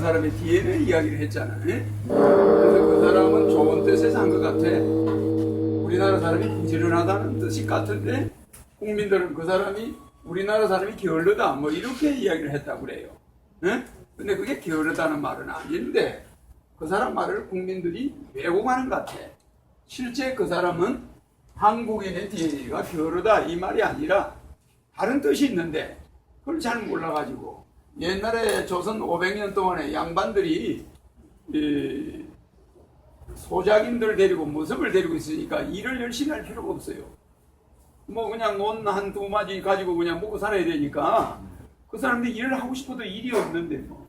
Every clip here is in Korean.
사람의 DNA 이야기를 했잖아요. 그래서 그 사람은 좋은 뜻에서 한 것 같아. 우리나라 사람이 부지런하다는 뜻이 같은데 국민들은 그 사람이 우리나라 사람이 게을르다 뭐 이렇게 이야기를 했다고 그래요. 근데 그게 게으르다는 말은 아닌데 그 사람 말을 국민들이 왜곡하는 것 같아. 실제 그 사람은 한국인의 DNA가 게으르다 이 말이 아니라 다른 뜻이 있는데 그걸 잘 몰라가지고 옛날에 조선 500년 동안에 양반들이 소작인들 데리고 모습을 데리고 있으니까 일을 열심히 할 필요가 없어요. 뭐 그냥 옷 한두 마디 가지고 그냥 먹고 살아야 되니까 그 사람들이 일을 하고 싶어도 일이 없는데 뭐.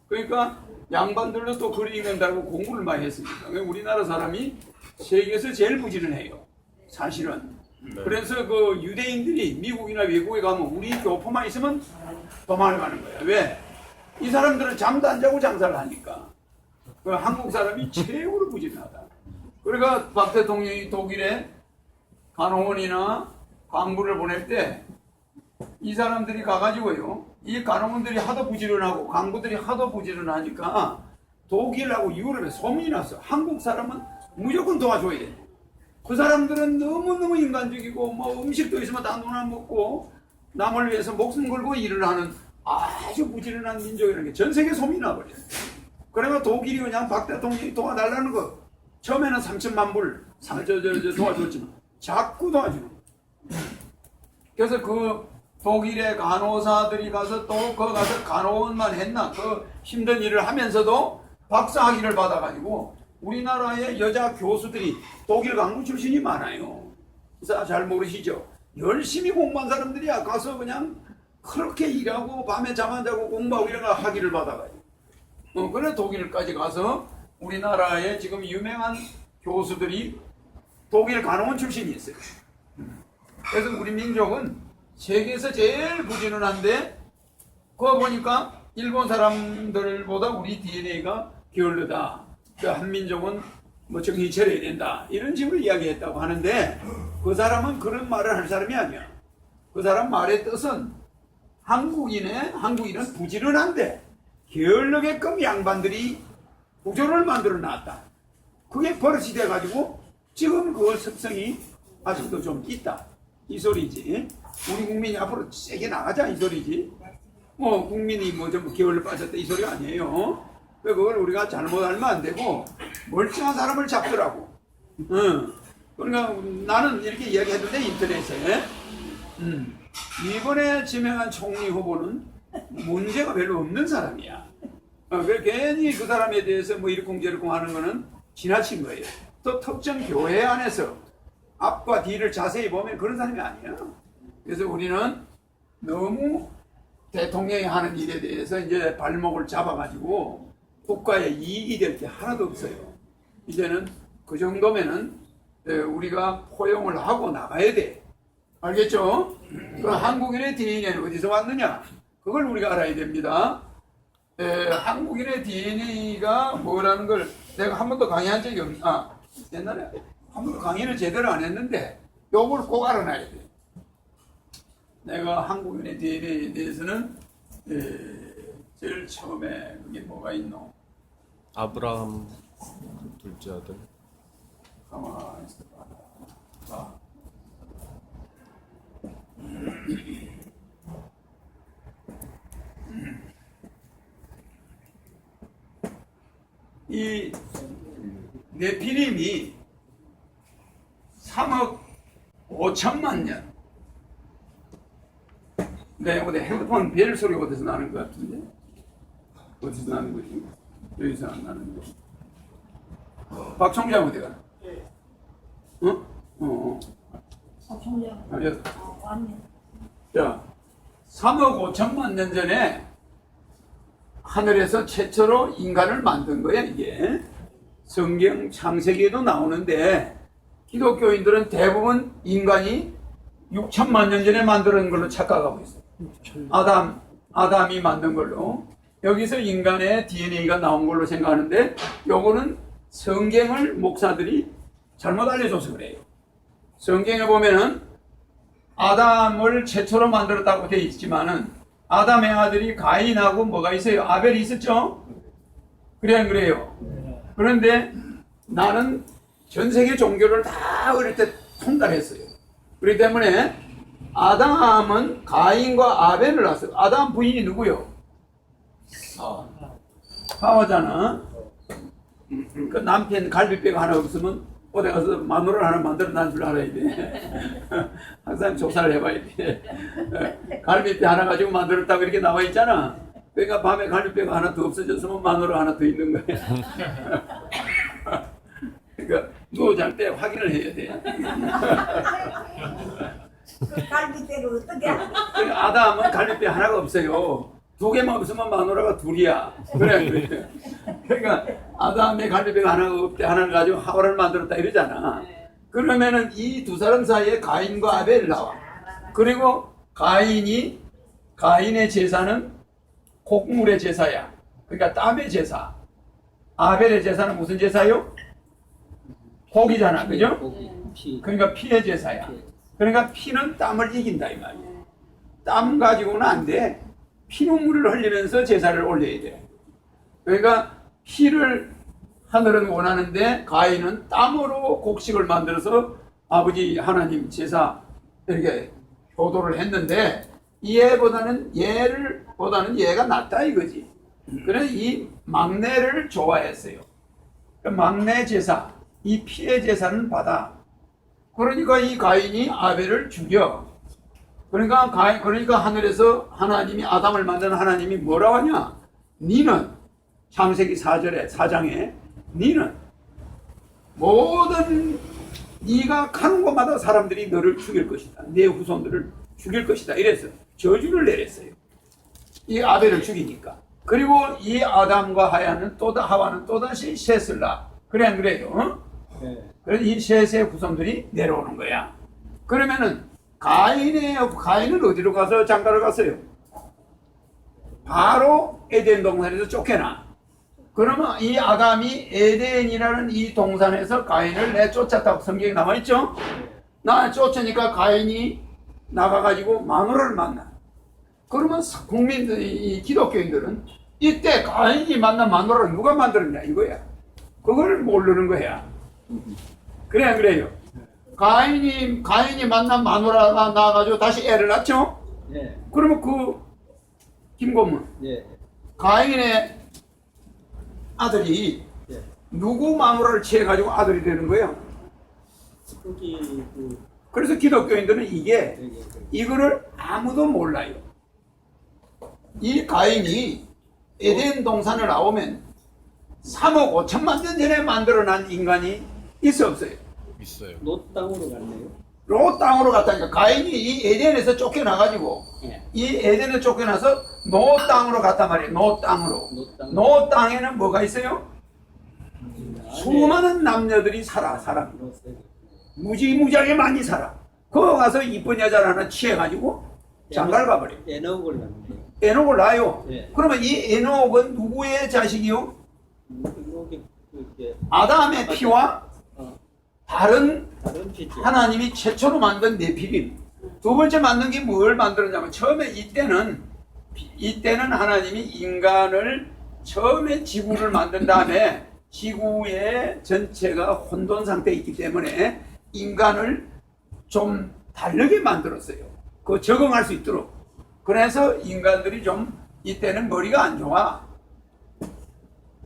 그러니까 양반들도 또 글 읽는다고 공부를 많이 했으니까 우리나라 사람이 세계에서 제일 부지런해요. 사실은. 네. 그래서 그 유대인들이 미국이나 외국에 가면 우리 교포만 있으면 도망가는 거야. 왜? 이 사람들은 잠도 안 자고 장사를 하니까. 그 한국 사람이 최고로 부지런하다. 그러니까 박 대통령이 독일에 간호원이나 광부를 보낼 때 이 사람들이 가가지고요. 이 간호원들이 하도 부지런하고 광부들이 하도 부지런하니까 독일하고 유럽에 소문이 났어. 한국 사람은 무조건 도와줘야 돼. 그 사람들은 너무너무 인간적이고 뭐 음식도 있으면 다 눈 안 먹고 남을 위해서 목숨 걸고 일을 하는 아주 부지런한 민족이라는 게 전 세계 소문이 나버려요. 그러면 독일이 그냥 박 대통령이 도와달라는 거 처음에는 3천만 불 도와줬지만 자꾸 도와주는 거예요. 그래서 그 독일의 간호사들이 가서 또 거기 가서 간호원만 했나 그 힘든 일을 하면서도 박사학위를 받아가지고 우리나라의 여자 교수들이 독일 강부 출신이 많아요. 그래서 잘 모르시죠? 열심히 공부한 사람들이야 가서 그냥 그렇게 일하고 밤에 잠 안 자고 공부하고 이런 거 학위를 받아가지고 그래 독일까지 가서 우리나라에 지금 유명한 교수들이 독일 간호원 출신이 있어요. 그래서 우리 민족은 세계에서 제일 부지런한데 그거 보니까 일본 사람들보다 우리 DNA가 게을르다. 그 한민족은 뭐 정신 차려야 된다. 이런 식으로 이야기했다고 하는데 그 사람은 그런 말을 할 사람이 아니야. 그 사람 말의 뜻은 한국인은 부지런한데 게을르게끔 양반들이 구조를 만들어 놨다. 그게 버릇이 돼가지고 지금 그 습성이 아직도 좀 있다. 이 소리지. 우리 국민이 앞으로 세게 나가자 이 소리지. 국민이 뭐 좀 게을러 빠졌다 이 소리 아니에요. 그걸 우리가 잘못 알면 안 되고 멀쩡한 사람을 잡더라고. 그러니까 나는 이렇게 이야기했는데 인터넷에 이번에 지명한 총리 후보는 문제가 별로 없는 사람이야. 그래서 괜히 그 사람에 대해서 뭐 이러쿵저러쿵 하는 거는 지나친 거예요. 또 특정 교회 안에서 앞과 뒤를 자세히 보면 그런 사람이 아니야. 그래서 우리는 너무 대통령이 하는 일에 대해서 이제 발목을 잡아가지고 국가에 이익이 될 게 하나도 없어요. 이제는 그 정도면은 우리가 포용을 하고 나가야 돼. 알겠죠? 그 한국인의 DNA는 어디서 왔느냐? 그걸 우리가 알아야 됩니다. 한국인의 DNA가 뭐라는 걸 내가 한 번도 강의한 적이 옛날에 한 번도 강의를 제대로 안 했는데 요걸 꼭 알아놔야 돼. 내가 한국인의 DNA에 대해서는 제일 처음에 그게 뭐가 있노? 아브라함 둘째 아들. 가만히 있어봐. 자. 이 네피림이 3억 5천만 년. 네, 어디 핸드폰 벨 소리가 어디서 나는 것 같은데? 어디서 나는 거지? 여기서 안 나는데. 박 총장 어디가? 박 총장. 왔네. 자, 3억 5천만 년 전에 하늘에서 최초로 인간을 만든 거야, 이게. 성경 창세기에도 나오는데, 기독교인들은 대부분 인간이 6천만 년 전에 만든 걸로 착각하고 있어요. 아담이 만든 걸로. 여기서 인간의 DNA가 나온 걸로 생각하는데, 요거는 성경을 목사들이 잘못 알려줘서 그래요. 성경에 보면은 아담을 최초로 만들었다고 되어 있지만은 아담의 아들이 가인하고 뭐가 있어요? 아벨이 있었죠? 그래 안 그래요? 그런데 나는 전 세계 종교를 다 어릴 때 통달했어요. 그렇기 때문에 아담은 가인과 아벨을 낳았어요. 아담 부인이 누구요? 하와잖아. 그 남편 갈비뼈가 하나 없으면 어디 가서 마누라 하나 만들어 난 줄 알아야 돼. 항상 조사를 해봐야 돼. 갈비뼈 하나 가지고 만들었다고 이렇게 나와 있잖아. 그러니까 밤에 갈비뼈가 하나 더 없어졌으면 마누라 하나 더 있는 거야. 그러니까 누워 잘 때 확인을 해야 돼. 갈비뼈를 어떻게 아담은 갈비뼈 하나가 없어요. 두 개만 없으면 마누라가 둘이야. 그래. 그러니까 아담의 갈비뼈가 하나가 없대 하나를 가지고 하와를 만들었다 이러잖아. 그러면은 이 두 사람 사이에 가인과 아벨이 나와. 그리고 가인의 제사는 곡물의 제사야. 그러니까 땀의 제사. 아벨의 제사는 무슨 제사요? 곡이잖아, 그죠? 그러니까 피의 제사야. 그러니까 피는 땀을 이긴다 이 말이야. 땀 가지고는 안 돼. 피눈물을 흘리면서 제사를 올려야 돼. 그러니까 피를 하늘은 원하는데 가인은 땀으로 곡식을 만들어서 아버지 하나님 제사 이렇게 효도를 했는데 얘보다는 얘가 낫다 이거지. 그래서 이 막내를 좋아했어요. 그 막내 제사, 이 피의 제사는 받아. 그러니까 이 가인이 아벨을 죽여. 그러니까 하늘에서 하나님이 아담을 만든 하나님이 뭐라고 하냐? 니는 창세기 4장에 니는 모든 네가 가는 곳마다 사람들이 너를 죽일 것이다. 내 후손들을 죽일 것이다. 이래서 저주를 내렸어요. 이 아벨을 죽이니까. 그리고 이 아담과 하와는 또다시 셋을 낳아. 그래 안 그래요? 어? 네. 그래서 이 셋의 후손들이 내려오는 거야. 그러면은 가인은 어디로 가서 장가를 갔어요? 바로 에덴 동산에서 쫓겨나. 그러면 이 아담이 에덴이라는 이 동산에서 가인을 내쫓았다고 성경에 나와 있죠? 나 쫓으니까 가인이 나가가지고 마누라를 만나. 그러면 이 기독교인들은 이때 가인이 만난 마누라를 누가 만들었냐 이거야. 그걸 모르는 거야. 그래 안 그래요? 가인이 만난 마누라가 나와가지고 다시 애를 낳죠? 네. 그러면 김고문 네. 가인의 아들이 네. 누구 마누라를 취해가지고 아들이 되는 거예요? 거기 그래서 기독교인들은 네. 이거를 아무도 몰라요. 이 가인이 에덴 동산을 나오면 3억 5천만 년 전에 만들어난 인간이 있어 없어요? 있어요. 롯 땅으로 갔네요. 롯 땅으로 갔다니까. 가인이 이 에덴에서 쫓겨나가지고 네. 이 에덴에 쫓겨나서 노 땅으로 갔단 말이에요. 노 땅으로. 노 땅에는 뭐가 있어요? 수많은 남녀들이 살아. 무지무지하게 많이 살아. 거기 가서 이쁜 여자를 하나 취해가지고 장가를 가버려. 에녹을 갔네요. 에녹을 낳아요. 네. 그러면 이 에녹은 누구의 자식이요? 에녹이 그게 아담의 피와 다른 다른 피죠. 하나님이 최초로 만든 네피림. 두 번째 만든 게 뭘 만들었냐면 처음에 이때는 하나님이 인간을 처음에 지구를 만든 다음에 지구의 전체가 혼돈 상태에 있기 때문에 인간을 좀 다르게 만들었어요. 그 적응할 수 있도록. 그래서 인간들이 좀 이때는 머리가 안 좋아.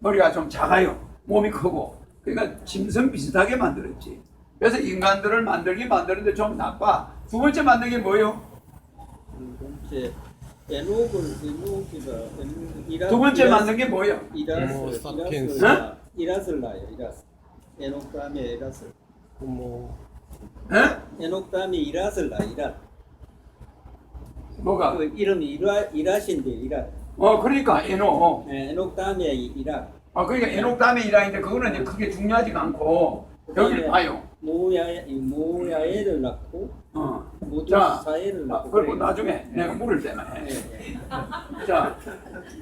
머리가 좀 작아요. 몸이 크고. 그러니까 짐승 비슷하게 만들었지. 그래서 인간들을 만드는데 좀 나빠. 두 번째 만든 게 뭐예요? 두 번째 에녹이가 두 번째 만든 게 뭐예요? 호모 사피엔스. 이라스를 낳아요. 이라스. 에녹 다음에 이라스. 호모 에녹 다음에 이라스를 낳아. 이라. 뭐가? 그 이름이 이라신데 이라. 그러니까 에녹. 네, 에녹 다음에 이라. 그러니까 에녹 다음에 이라인데 그거는 이제 크게 중요하지가 않고 여기를 봐요. 모야애를 낳고 모두 자, 사애를 낳고. 그리고 나중에 내가 물을 때만 해. 네. 자,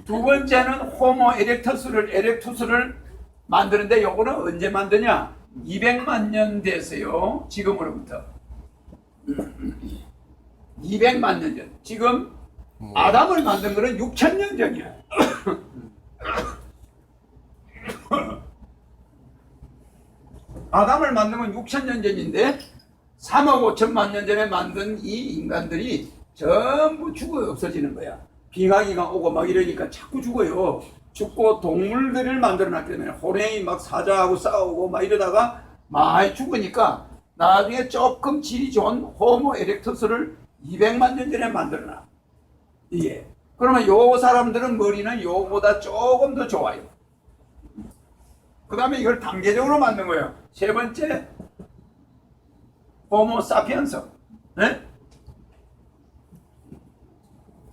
두 번째는 호모 에렉투스를 만드는데 요거는 언제 만드냐? 200만 년 됐어요. 지금으로부터. 200만 년 전. 지금 아담을 만든 거는 6,000년 전이야. 아담을 만든 건 6천년 전인데 3억 5천만 년 전에 만든 이 인간들이 전부 죽어 없어지는 거야. 빙하기가 오고 막 이러니까 자꾸 죽어요. 죽고 동물들을 만들어놨기 때문에 호랭이 막 사자하고 싸우고 막 이러다가 많이 죽으니까 나중에 조금 질이 좋은 호모 에렉투스를 200만 년 전에 만들어놔. 이게. 그러면 요 사람들은 머리는 요거보다 조금 더 좋아요. 그 다음에 이걸 단계적으로 만든 거예요. 세 번째, 호모 사피엔스. 네?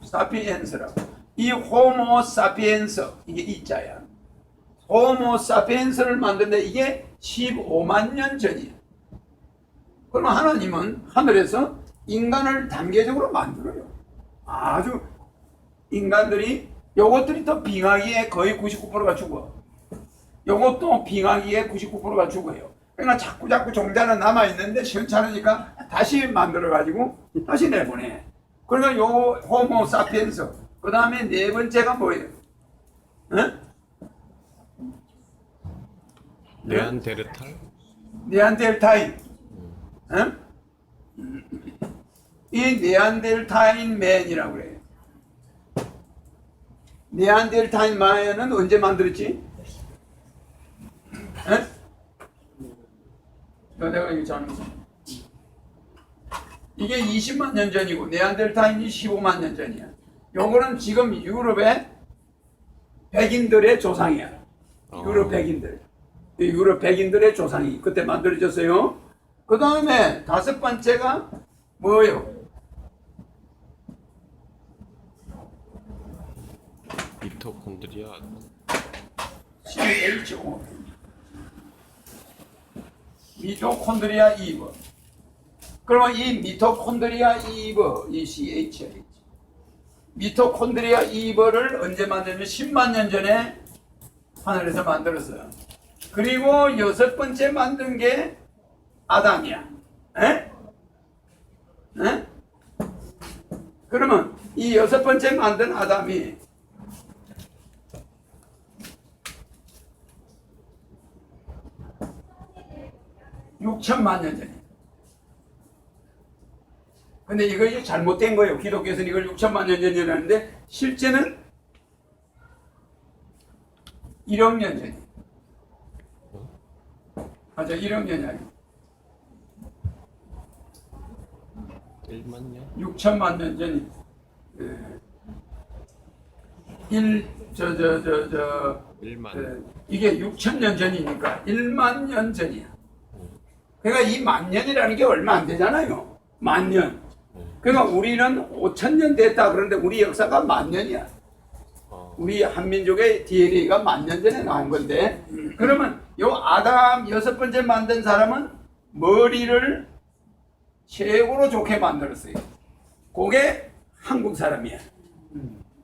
사피엔스라고. 이 호모 사피엔스, 이게 이자야. 호모 사피엔스를 만드는데 이게 15만 년 전이에요. 그러면 하나님은 하늘에서 인간을 단계적으로 만들어요. 아주 인간들이 요것들이 또 빙하기에 거의 99%가 죽어. 요것도 빙하기에 99%가 죽어요. 그러니까 자꾸 종자는 남아있는데 시원찮으니까 다시 만들어가지고 다시 내보내. 그러니까 요 호모 사피엔스. 그 다음에 네 번째가 뭐예요? 응? 네안데르탈? 네안데르타인. 응? 이 네안데르타인 맨이라고 그래요. 네안데르타인 마야는 언제 만들었지? 응? 내가 이거 잘못했어. 이게 20만 년 전이고 네안데르타인이 15만 년 전이야. 요거는 지금 유럽의 백인들의 조상이야. 유럽 백인들. 이 유럽 백인들의 조상이 그때 만들어졌어요. 그 다음에 다섯 번째가 뭐예요? 미토콘드리아. CHO. 미토콘드리아 이브. 그러면 이 미토콘드리아 이브, 이 CH. 미토콘드리아 이브를 언제 만들면 10만 년 전에 하늘에서 만들었어요. 그리고 여섯 번째 만든 게 아담이야. 에? 에? 그러면 이 여섯 번째 만든 아담이 (6천만 년) 전이야. 근데 이거 잘못된 거예요. 기독교에서는 이걸 6천만 년 전이라는데 실제는 1억 년 전이에요. 맞아, 1억 년이 아니고 1만 년? 6천만 년 전이. 이게 6천 년 전이니까 1만 년 전이야. 그러니까 이 만 년이라는 게 얼마 안 되잖아요. 만 년. 그러니까 우리는 5천 년 됐다 그러는데 우리 역사가 만 년이야. 우리 한민족의 DNA가 만 년 전에 나온 건데, 그러면 요 아담 여섯 번째 만든 사람은 머리를 최고로 좋게 만들었어요. 그게 한국 사람이야.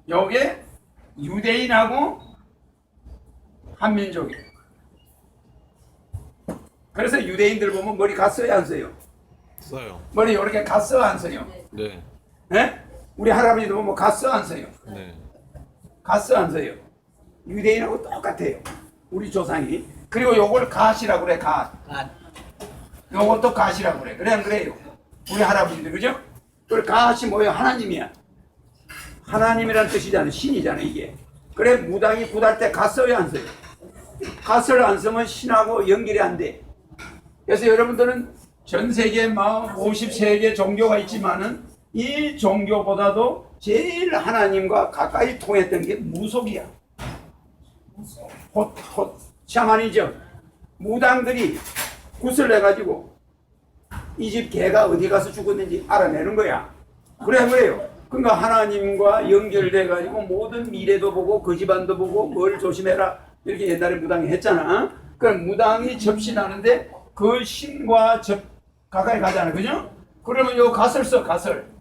요게 유대인하고 한민족이에요. 그래서 유대인들 보면 머리 갓 써요, 안 써요? 써요. 머리 이렇게 갓 써, 안 써요? 네. 네? 우리 할아버지도 보면 갓 써, 안 써요? 네. 갓스 안 써요. 유대인하고 똑같아요. 우리 조상이. 그리고 요걸 갓이라고 그래, 갓. 요것도 갓이라고 그래. 그래, 안 그래요? 우리 할아버지들, 그죠? 그 갓이 뭐예요? 하나님이야. 하나님이란 뜻이잖아. 신이잖아, 이게. 그래, 무당이 굿할 때 갓 써요, 안 써요? 갓을 안 쓰면 신하고 연결이 안 돼. 그래서 여러분들은 전 세계에 막 53개 종교가 있지만은 이 종교보다도 제일 하나님과 가까이 통했던 게 무속이야. 샤머니즘. 무당들이 굿을 내가지고 이 집 개가 어디 가서 죽었는지 알아내는 거야. 그래요. 그러니까 하나님과 연결돼가지고 모든 미래도 보고 그 집안도 보고 뭘 조심해라 이렇게 옛날에 무당이 했잖아. 그럼 무당이 접신하는데 그 신과 가까이 가잖아, 그죠? 그러면 요 갓을 써, 갓을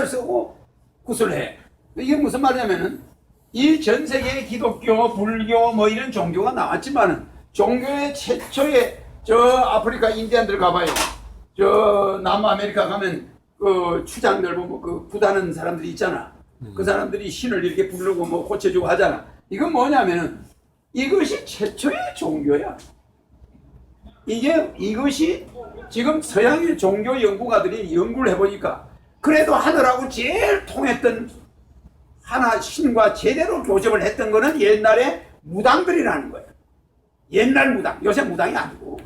쓰고 굿을 해. 이게 무슨 말이냐면은 이 전 세계의 기독교, 불교 뭐 이런 종교가 나왔지만은 종교의 최초의 저 아프리카 인디안들 가봐요. 저 남아메리카 가면 그 추장들 보면 그 굿하는 사람들이 있잖아. 그 사람들이 신을 이렇게 부르고 뭐 고쳐주고 하잖아. 이건 뭐냐면은 이것이 최초의 종교야. 이것이 지금 서양의 종교 연구가들이 연구를 해보니까 그래도 하늘하고 제일 통했던 하나 신과 제대로 교접을 했던 거는 옛날에 무당들이라는 거예요. 옛날 무당, 요새 무당이 아니고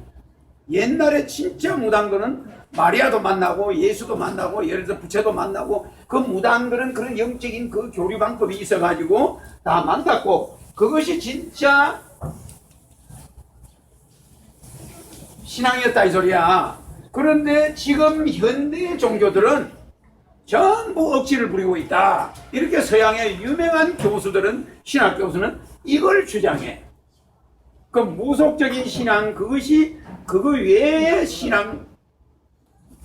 옛날에 진짜 무당들은 마리아도 만나고 예수도 만나고 예를 들어 부처도 만나고 그 무당들은 그런 영적인 그 교류 방법이 있어가지고 다 만났고 그것이 진짜 신앙이었다 이 소리야. 그런데 지금 현대 종교들은 전부 억지를 부리고 있다. 이렇게 서양의 유명한 교수들은 신학 교수는 이걸 주장해. 그 무속적인 신앙 그것이 그거 외의 신앙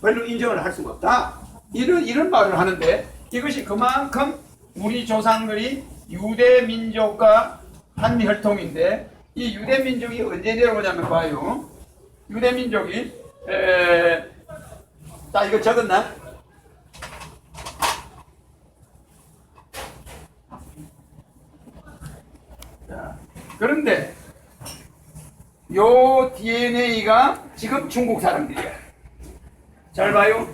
별로 인정을 할 수가 없다. 이런 말을 하는데 이것이 그만큼 우리 조상들이 유대 민족과 한 혈통인데 이 유대 민족이 언제 내려오냐면 봐요. 유대 민족이 자 이거 적었나? 자, 그런데 요 DNA가 지금 중국 사람들이야. 잘 봐요.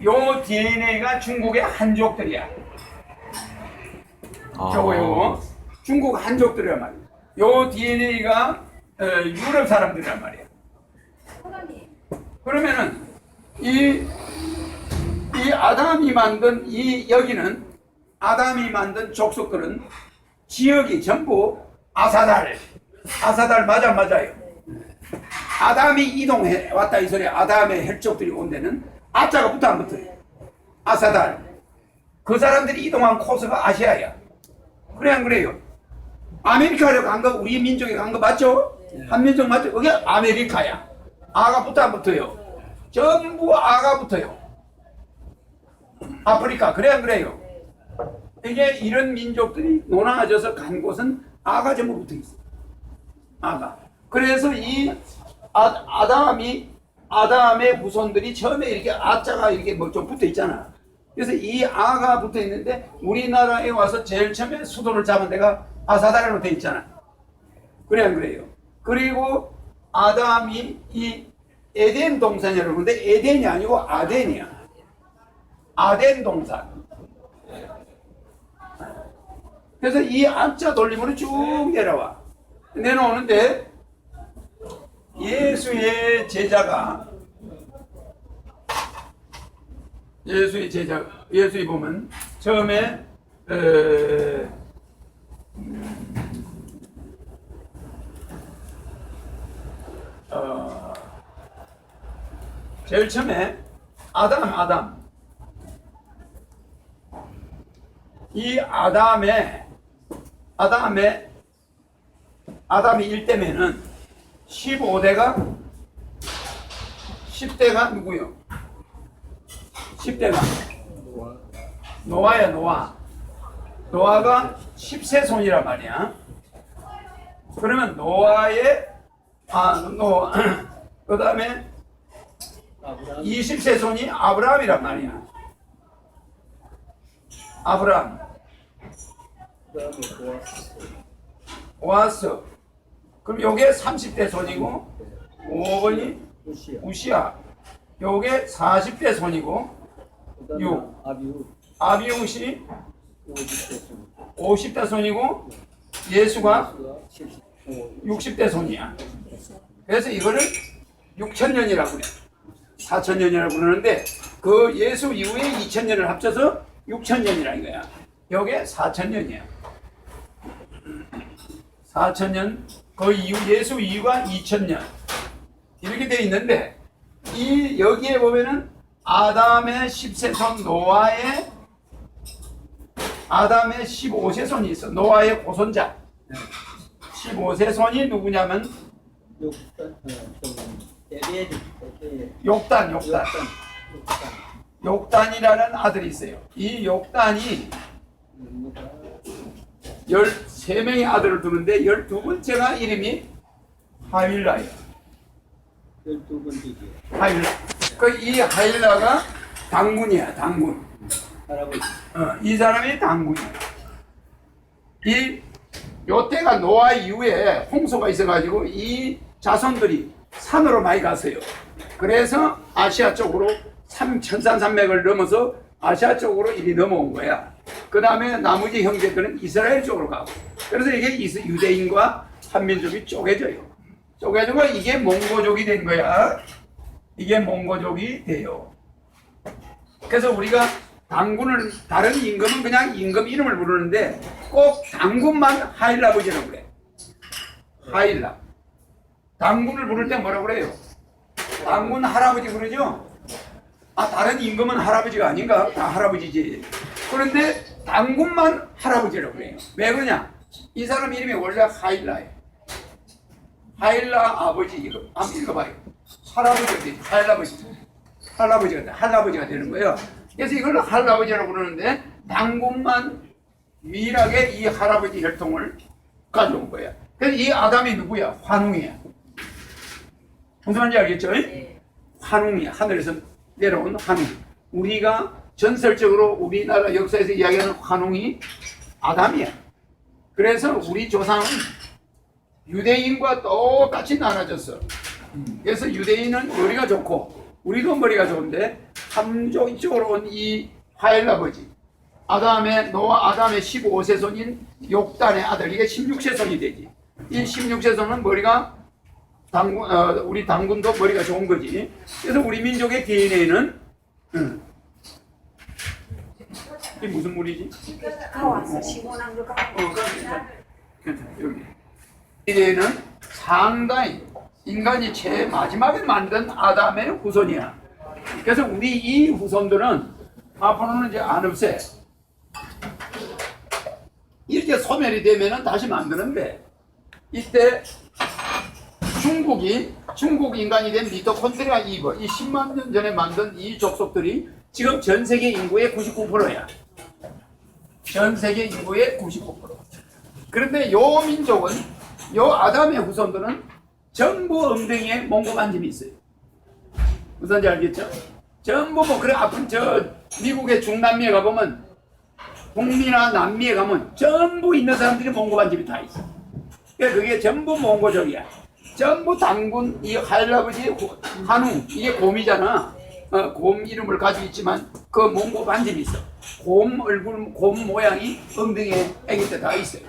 요 DNA가 중국의 한족들이야. 저거요. 중국 한족들이란 말이야. 요 DNA가 유럽 사람들이란 말이야. 그러면은 이 아담이 만든 여기는 아담이 만든 족속들은 지역이 전부 아사달 맞아요. 아담이 이동해 왔다 이 소리야. 아담의 혈족들이 온 데는 아자가 붙어 안 붙어요. 아사달. 그 사람들이 이동한 코스가 아시아야. 그래 안 그래요? 아메리카로 간 거 우리 민족이 간 거 맞죠? 한민족 맞죠? 그게 아메리카야. 아가 붙어 안 붙어요? 전부 아가 붙어요. 아프리카 그래 안 그래요? 이게 이런 민족들이 노나져서 간 곳은 아가 전부 붙어 있어. 아가. 그래서 이 아담의 후손들이 처음에 이렇게 아자가 이렇게 뭐 좀 붙어 있잖아. 그래서 이 아가 붙어 있는데 우리나라에 와서 제일 처음에 수도를 잡은 데가 아사달로 돼 있잖아. 그래 안 그래요? 그리고 아담이 이 에덴 동산이라고 그러는데 에덴이 아니고 아덴이야. 아덴 동산. 그래서 이 아자 돌림으로 쭉 내려와. 내려오는데 예수의 제자가 예수이 보면 처음에 제일 처음에 아담 이 아담이 1대면은 10대가 누구요? 10대가 노아야. 노아가 10세 손이란 말이야. 그러면 노아의 그 다음에 20세 손이 아브라함이란 말이야. 아브라함 보아스. 그럼 요게 30대 손이고 5번이 우시야. 요게 40대 손이고 6 아비우시 50대 손이고 예수가 60대 손이야. 그래서 이거를 6천년이라고 그래. 4천년이라고 그러는데 그 예수 이후에 2천년을 합쳐서 6천년이라 이거야. 요게 4천년이야. 4천년 그 이후 예수 이후가 2천년 이렇게 돼 있는데 이 여기에 보면은 아담의 10세 손 노아의 15세 손이 있어. 노아의 고손자 15세 손이 누구냐면 욕단이라는 아들이 있어요. 이 욕단이 13명의 아들을 두는데 12번째가 이름이 하윌라예요. 12번째지. 하윌라. 이 하윌라가 당군이야. 당군. 할아버지. 이 사람이 당군이야. 요때가 노아 이후에 홍수가 있어가지고 이 자손들이 산으로 많이 갔어요. 그래서 아시아 쪽으로 천산산맥을 넘어서 아시아 쪽으로 이리 넘어온 거야. 그 다음에 나머지 형제들은 이스라엘 쪽으로 가고. 그래서 이게 유대인과 한민족이 쪼개져요. 쪼개지고 이게 몽고족이 된 거야. 이게 몽고족이 돼요. 그래서 우리가 당군을, 다른 임금은 그냥 임금 이름을 부르는데 꼭 당군만 하일라버지라고 그래. 하일라. 당군을 부를 때 뭐라고 그래요? 당군 할아버지 그러죠? 아, 다른 임금은 할아버지가 아닌가? 다 할아버지지. 그런데 당군만 할아버지라고 그래요. 왜 그러냐? 이 사람 이름이 원래 하일라예요. 하일라 아버지, 이거 한번 읽어봐요. 할아버지가 돼. 할아버지가 되는 거예요. 그래서 이걸 할아버지라고 그러는데 당군만 유일하게 이 할아버지 혈통을 가져온 거야. 그래서 이 아담이 누구야? 환웅이야. 무슨 말인지 알겠죠? 네. 환웅이야. 하늘에서 내려온 환웅. 우리가 전설적으로 우리나라 역사에서 이야기하는 환웅이 아담이야. 그래서 우리 조상은 유대인과 똑같이 나눠졌어. 그래서 유대인은 머리가 좋고 우리도 머리가 좋은데 함족 이쪽으로 온 이 하일아버지 아담의 15세손인 욕단의 아들, 이게 16세손이 되지. 이 16세손은 머리가 우리 당군도 머리가 좋은 거지. 그래서 우리 민족의 DNA는 이게 무슨 물이지? 가왔어. 시원한 거 가고. 괜찮아. 여기. DNA는 상당히 인간이 제일 마지막에 만든 아담의 후손이야. 그래서 우리 이 후손들은 앞으로는 이제 안 없애. 이렇게 소멸이 되면은 다시 만드는데, 이때 중국 인간이 된 미토콘드리아 이버, 이 10만 년 전에 만든 이 족속들이 지금 전 세계 인구의 99%야. 전 세계 인구의 99%. 그런데 요 민족은, 요 아담의 후손들은 전부 엉덩이에 몽고 반점이 있어요. 무슨지 알겠죠? 전부 그래 앞은 미국의 중남미에 가보면, 북미나 남미에 가면 전부 있는 사람들이 몽고 반점이 다 있어. 그러니까 그게 전부 몽고족이야. 전부 당군, 이 할아버지 한웅, 이게 곰이잖아. 곰 이름을 가지고 있지만 그 몽고 반점이 있어. 곰 얼굴, 곰 모양이 엉덩이에 애기 때 다 있어요.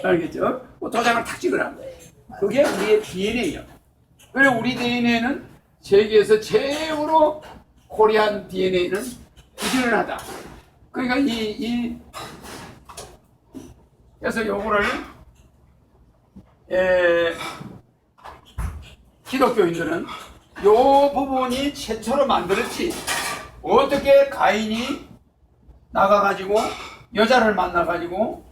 알겠죠? 도장을 탁 찍으라는 거예요. 그게 우리의 DNA예요. 그래서 우리 DNA는 세계에서 최고로 코리안 DNA는 부지런하다. 그러니까 그래서 요거를 기독교인들은 요 부분이 최초로 만들었지. 어떻게 가인이 나가가지고 여자를 만나가지고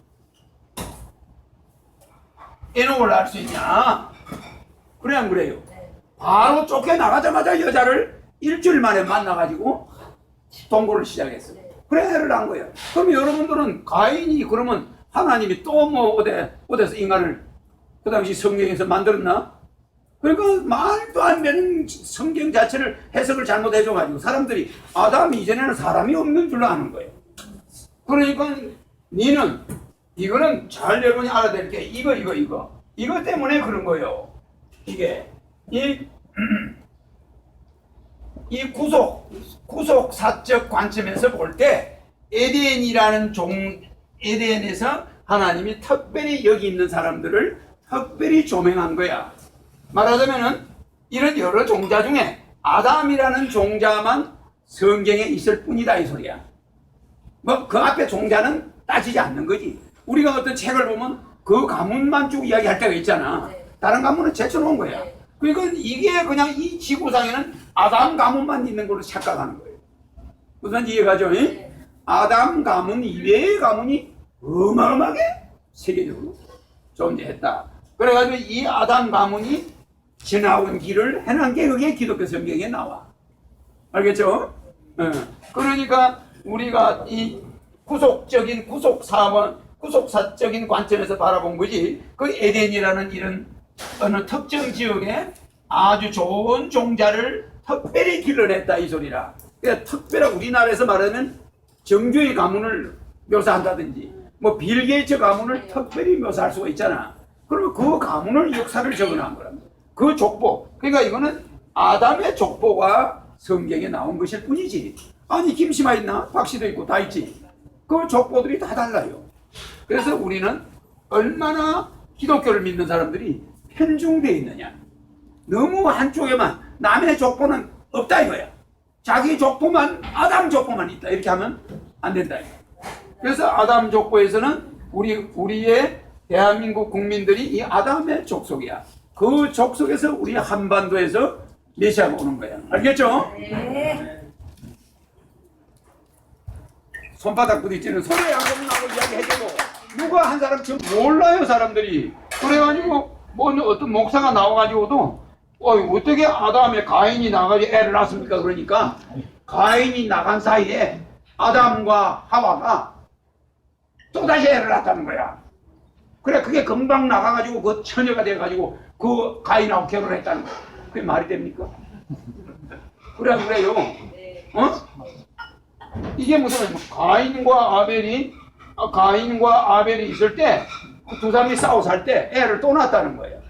에녹을 알 수 있냐? 그래 안 그래요? 바로 쫓겨나가자마자 여자를 일주일 만에 만나가지고 동거를 시작했어요. 그래 해를 한 거예요. 그럼 여러분들은 가인이 그러면 하나님이 또 뭐 어디서 인간을 그 당시 성경에서 만들었나? 그러니까 말도 안 되는 성경 자체를 해석을 잘못해줘가지고 사람들이 아담이 이전에는 사람이 없는 줄로 아는 거예요. 그러니까 니는 이거는 잘 여러분이 알아야 될 게 이거 때문에 그런 거예요. 이게 이 구속사적 관점에서 볼 때 에덴이라는 에덴에서 하나님이 특별히 여기 있는 사람들을 특별히 조명한 거야. 말하자면은 이런 여러 종자 중에 아담이라는 종자만 성경에 있을 뿐이다 이 소리야. 뭐 그 앞에 종자는 따지지 않는 거지. 우리가 어떤 책을 보면 그 가문만 쭉 이야기할 때가 있잖아. 다른 가문은 제쳐놓은 거야. 그러니까 이게 그냥 이 지구상에는 아담 가문만 있는 걸로 착각하는 거예요. 무슨 이해가죠? 아담 가문 이외의 가문이 어마어마하게 세계적으로 존재했다. 그래가지고 이 아담 가문이 지나온 길을 해난 게 그게 기독교 성경에 나와. 알겠죠? 그러니까 우리가 이 구속사적인 관점에서 바라본 거지. 그 에덴이라는 이런 어느 특정 지역에 아주 좋은 종자를 특별히 길러냈다 이 소리라. 그러니까 특별한 우리나라에서 말하는 정교의 가문을 묘사한다든지 뭐 빌 게이츠 가문을 특별히 묘사할 수가 있잖아. 그러면 그 가문을 역사를 적어놓은 거랍니다. 그 족보. 그러니까 이거는 아담의 족보가 성경에 나온 것일 뿐이지. 아니 김씨만 있나? 박씨도 있고 다 있지. 그 족보들이 다 달라요. 그래서 우리는 얼마나 기독교를 믿는 사람들이 편중되어 있느냐. 너무 한쪽에만 남의 족보는 없다 이거야. 자기 족보만 아담 족보만 있다 이렇게 하면 안 된다. 그래서 아담 족보에서는 우리의 대한민국 국민들이 이 아담의 족속이야. 그 족속에서 우리 한반도에서 메시아가 오는 거야. 알겠죠? 네. 손바닥 부딪히는 소리 양념나고 이야기해주고 누가 한 사람 지금 몰라요 사람들이. 그래가지고 뭐 어떤 목사가 나와가지고도 어떻게 아담의 가인이 나가지고 애를 낳습니까? 그러니까 가인이 나간 사이에 아담과 하와가 또다시 애를 낳았다는 거야. 그래 그게 금방 나가가지고 그 처녀가 돼가지고 그 가인하고 결혼했다는 거야. 그게 말이 됩니까? 그래요. 어? 이게 무슨 가인과 아벨이 있을 때 두 사람이 싸워 살 때 애를 또 낳았다는 거예요.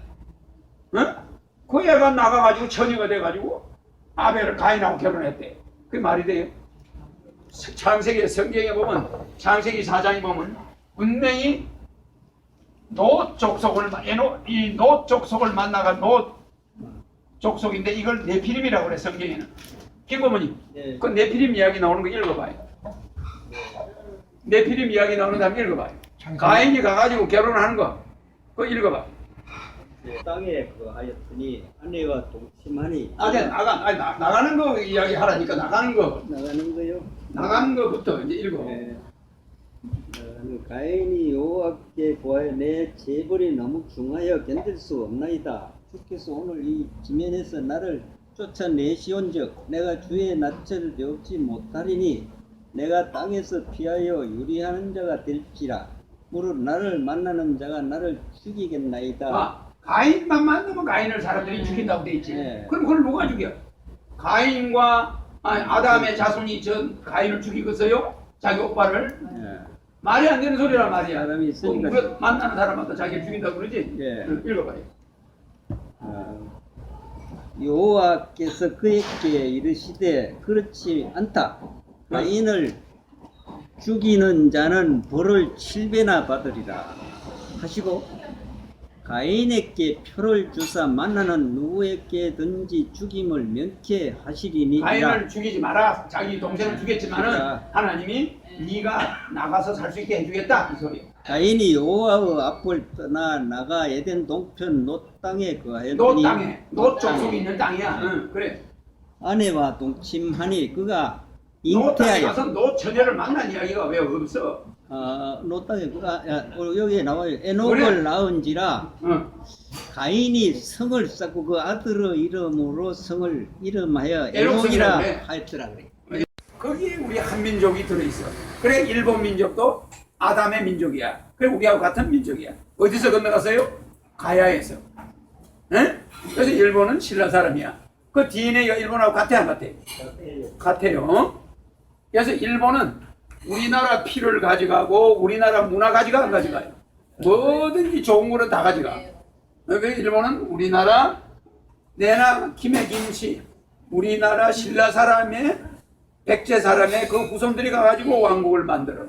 어? 그 애가 나가가지고 처녀가 돼가지고 아벨을 가인하고 결혼했대. 그게 말이 돼요? 창세기 성경에 보면 창세기 4장에 보면 분명히 롯 족속을 만나가 롯 족속인데 이걸 네피림이라고 그래 성경에는. 김고모님 그 네피림 이야기 나오는 거 읽어봐요. 네피림 이야기 나오는 다음 읽어봐요. 가인이 가가지고 결혼하는 거 그거 읽어봐. 땅에 그 하였더니 아내와 동침하니 나가는 거 이야기 하라니까 나가는 거요. 나가는 거부터 이제 읽어. 가인이 여호와께 구하여 내 재벌이 너무 중하여 견딜 수 없나이다. 주께서 오늘 이 지면에서 나를 쫓아내시온즉 내가 주의 낯을 배우지 못하리니 내가 땅에서 피하여 유리하는 자가 될지라. 무릇 나를 만나는 자가 나를 죽이겠나이다. 가인만 만나면 가인을 사람들이 죽인다고 돼 있지. 그럼 그걸 누가 죽여? 가인과 아담의 자손이 전 가인을 죽이겠어요? 자기 오빠를? 말이 안 되는 소리란 말이야. 사람이 있으니까. 만나는 사람마다 자기를 죽인다고 그러지? 읽어봐요. 여호와께서 그에게 이르시되 그렇지 않다. 가인을 죽이는 자는 벌을 7배나 받으리라 하시고 가인에게 표를 주사 만나는 누구에게든지 죽임을 면케하시리니 가인을 죽이지 마라. 자기 동생을 죽였지만은 하나님이 네가 나가서 살 수 있게 해주겠다 이 소리. 가인이 여호와의 앞을 떠나 나가 에덴 동편 롯 땅에 거하였더니 롯 족속이 있는 땅이야. 응, 그래. 아내와 동침하니 그가 롯 땅에 잉태하여 가서 롯 처녀를 만난 이야기가 왜 없어? 롯 땅에 여기에 나와요. 에녹을 그래. 낳은지라 응. 가인이 성을 쌓고 그 아들의 이름으로 성을 이름하여 에녹이라 에녹이라 그래. 하였더라 그래. 거기에 우리 한민족이 들어있어. 그래 일본 민족도 아담의 민족이야. 그래 우리하고 같은 민족이야. 어디서 건너갔어요? 가야에서. 에? 그래서 일본은 신라 사람이야. 그 DNA가 일본하고 같아 안 같아? 같아요. 그래서 일본은 우리나라 피를 가져가고 우리나라 문화 가져가 안 가져가요? 뭐든지 좋은 거는 다 가져가. 그래서 일본은 우리나라 내나 김해 김씨 우리나라 신라 사람의 백제 사람의 그 후손들이 가가지고 왕국을 만들어.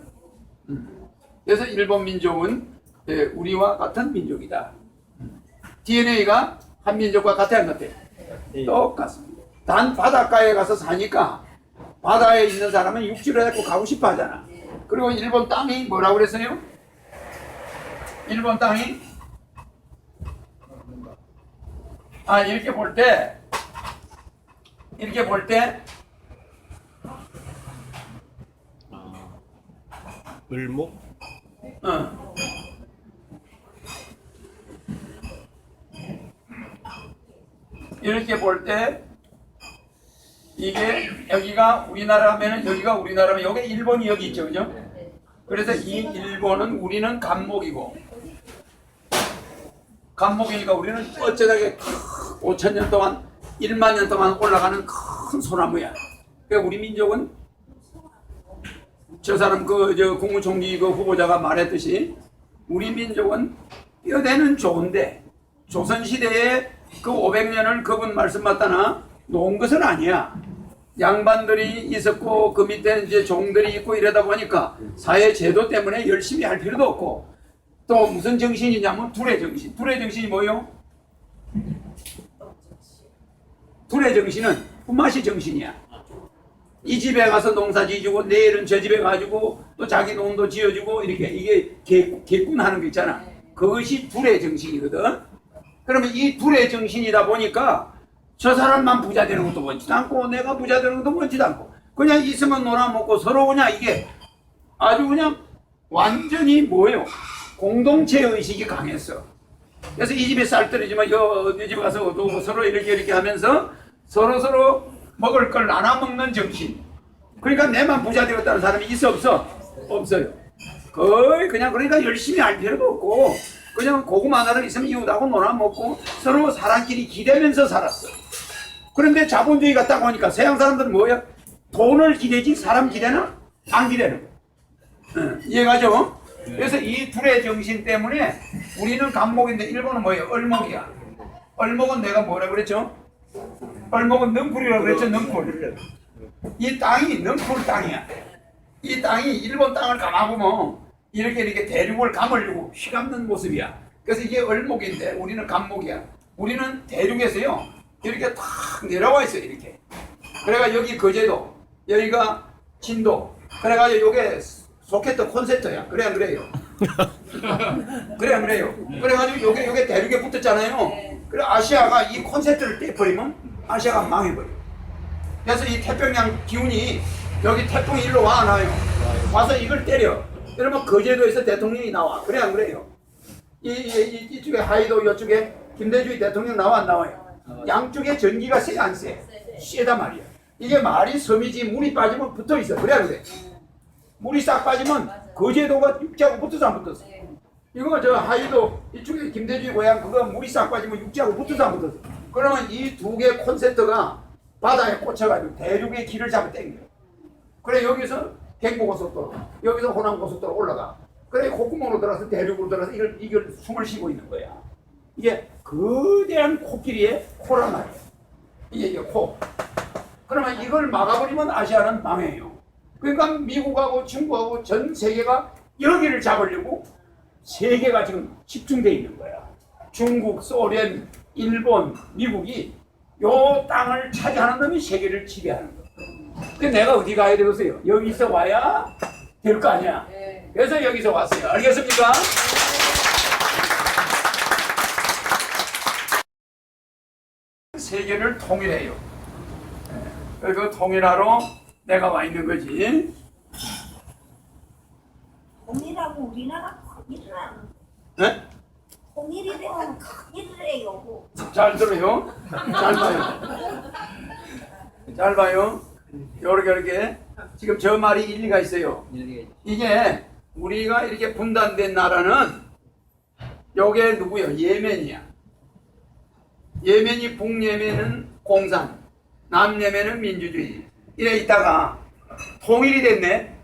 그래서 일본 민족은 우리와 같은 민족이다. DNA가 한 민족과 같아 안 같아? 똑같습니다. 단 바닷가에 가서 사니까 바다에 있는 사람은 육지로 자꾸 가고 싶어 하잖아. 그리고 일본 땅이 뭐라고 그랬어요? 일본 땅이 이렇게 볼 때 을목? 이렇게 볼 때 이게 여기가 우리나라면은 여기가 우리나라면 여기 일본이 여기 있죠, 그죠? 그래서 이 일본은 우리는 간목이고 간목이니까 우리는 어쩌다게 5,000년 동안 1만 년 동안 올라가는 큰 소나무야. 그러니까 우리 민족은 저 사람 국무총리 후보자가 말했듯이 우리 민족은 뼈대는 좋은데 조선시대에 그 500년을 그분 말씀 맞다나 놓은 것은 아니야. 양반들이 있었고 그 밑에 이제 종들이 있고 이러다 보니까 사회 제도 때문에 열심히 할 필요도 없고 또 무슨 정신이냐면 둘의 정신. 둘의 정신이 뭐요? 둘의 정신은 품앗이 정신이야. 이 집에 가서 농사 지어주고 내일은 저 집에 가지고 또 자기 농도 지어주고 이렇게 이게 개꾼하는 거 있잖아. 그것이 둘의 정신이거든. 그러면 이 둘의 정신이다 보니까 저 사람만 부자 되는 것도 원치도 않고 내가 부자 되는 것도 원치도 않고 그냥 있으면 놀아먹고 서로 그냥 이게 아주 그냥 완전히 뭐예요? 공동체 의식이 강했어. 그래서 이 집에 쌀 떨어지면 이 집에 가서 얻어오고 서로 이렇게 하면서 서로 먹을 걸 나눠 먹는 정신. 그러니까 내만 부자 되었다는 사람이 있어 없어? 없어요. 거의 그냥 그러니까 열심히 할 필요도 없고 그냥 고구마 하나를 있으면 이웃하고 놀아먹고 서로 사람끼리 기대면서 살았어. 그런데 자본주의가 딱 오니까 서양 사람들은 뭐야? 돈을 기대지 사람 기대나? 안 기대는 거야. 이해가죠? 그래서 이 둘의 정신 때문에 우리는 감목인데 일본은 뭐예요? 얼목이야. 얼목은 내가 뭐라 그랬죠? 얼목은 능풀이라고 그랬죠? 능풀. 이 땅이 능풀 땅이야. 이 땅이 일본 땅을 감아보면 이렇게 대륙을 감으려고 휘감는 모습이야. 그래서 이게 얼목인데 우리는 감목이야. 우리는 대륙에서요 이렇게 탁 내려와 있어요. 이렇게. 그래가 여기 거제도, 여기가 진도. 그래가지고 요게 소켓 콘센트야. 그래 안 그래요? 그래 안 그래요? 그래가지고 요게 대륙에 붙었잖아요. 그래 아시아가 이 콘센트를 떼버리면 아시아가 망해버려. 그래서 이 태평양 기운이 여기 태풍이 일로 와 안 와요? 와서 이걸 때려. 그러면 거제도에서 대통령이 나와. 그래 안 그래요? 이쪽에 하이도 이쪽에 김대중이 대통령 나와 안 나와요? 양쪽에 전기가 세 안 세? 세다 말이야. 이게 말이 섬이지 물이 빠지면 붙어 있어. 그래 안 그래? 물이 싹 빠지면 거제도가 육지하고 붙어서 안 붙었어. 이거 저 하이도 이쪽에 김대중이 고향 그거 물이 싹 빠지면 육지하고 붙어서 안 붙었어. 그러면 이 두 개 콘센트가 바다에 꽂혀가지고 대륙의 길을 잡아 당겨. 그래 여기서 경부고속도로, 여기서 호남고속도로 올라가. 그래 콧구멍으로 들어가서 대륙으로 들어가서 이걸 숨을 쉬고 있는 거야. 이게 거대한 코끼리의 코란 말이야. 이게 코. 그러면 이걸 막아버리면 아시아는 망해요. 그러니까 미국하고 중국하고 전 세계가 여기를 잡으려고 세계가 지금 집중되어 있는 거야. 중국, 소련, 일본, 미국이 요 땅을 차지하는 놈이 세계를 지배하는 거야. 근데 내가 어디 가야 되겠어요? 여기서 와야 될 거 아니야. 그래서 여기서 왔어요. 알겠습니까? 세계를 통일해요. 그 통일하러 내가 와 있는 거지. 통일하고 우리나라 큰일을 하는 네? 통일이 되면 큰일을 해요. 잘 들어요. 잘 봐요. 잘 봐요. 이렇게 지금 저 말이 일리가 있어요. 이게 우리가 이렇게 분단된 나라는 요게 누구요? 예멘이야. 예멘이 북예멘은 공산, 남예멘은 민주주의. 이래 있다가 통일이 됐네.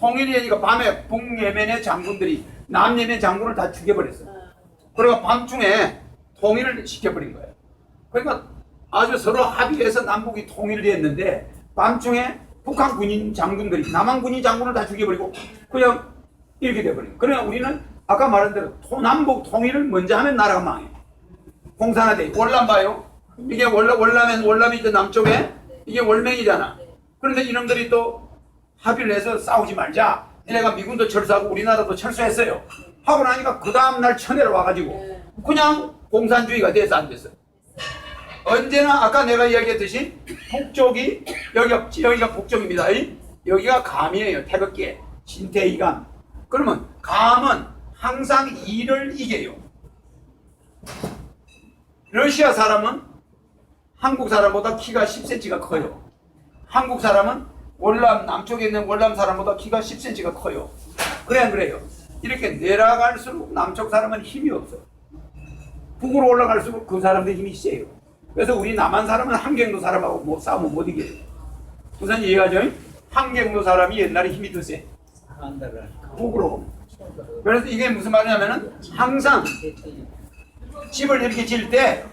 통일이 되니까 밤에 북예멘의 장군들이 남예멘 장군을 다 죽여버렸어. 그래서 밤중에 통일을 시켜버린 거예요. 그러니까 아주 서로 합의해서 남북이 통일을 했는데 밤중에 북한 군인 장군들이 남한 군인 장군을 다 죽여버리고 그냥 이렇게 돼버린 거예요. 그러나 우리는 아까 말한 대로 남북 통일을 먼저 하면 나라가 망해. 공산화돼. 월남 봐요. 이게 월남이 저 남쪽에 이게 월맹이잖아. 그런데 이놈들이 또 합의를 해서 싸우지 말자. 얘네가 미군도 철수하고 우리나라도 철수했어요. 하고 나니까 그 다음날 천해로 와가지고 그냥 공산주의가 돼서 안 됐어요. 언제나 아까 내가 이야기했듯이 북쪽이 여기가 북쪽입니다. 여기가 감이에요. 태극기에 진태이감. 그러면 감은 항상 이를 이겨요. 러시아 사람은 한국 사람보다 키가 10cm가 커요. 한국 사람은 남쪽에 있는 월남 사람보다 키가 10cm가 커요. 그래 안 그래요? 이렇게 내려갈수록 남쪽 사람은 힘이 없어. 북으로 올라갈수록 그 사람들 힘이 세요. 그래서 우리 남한 사람은 함경도 사람하고 싸우면 못 이겨요. 우선 이해가죠? 함경도 사람이 옛날에 힘이 더 세. 북으로. 그래서 이게 무슨 말이냐면은 항상 집을 이렇게 지을 때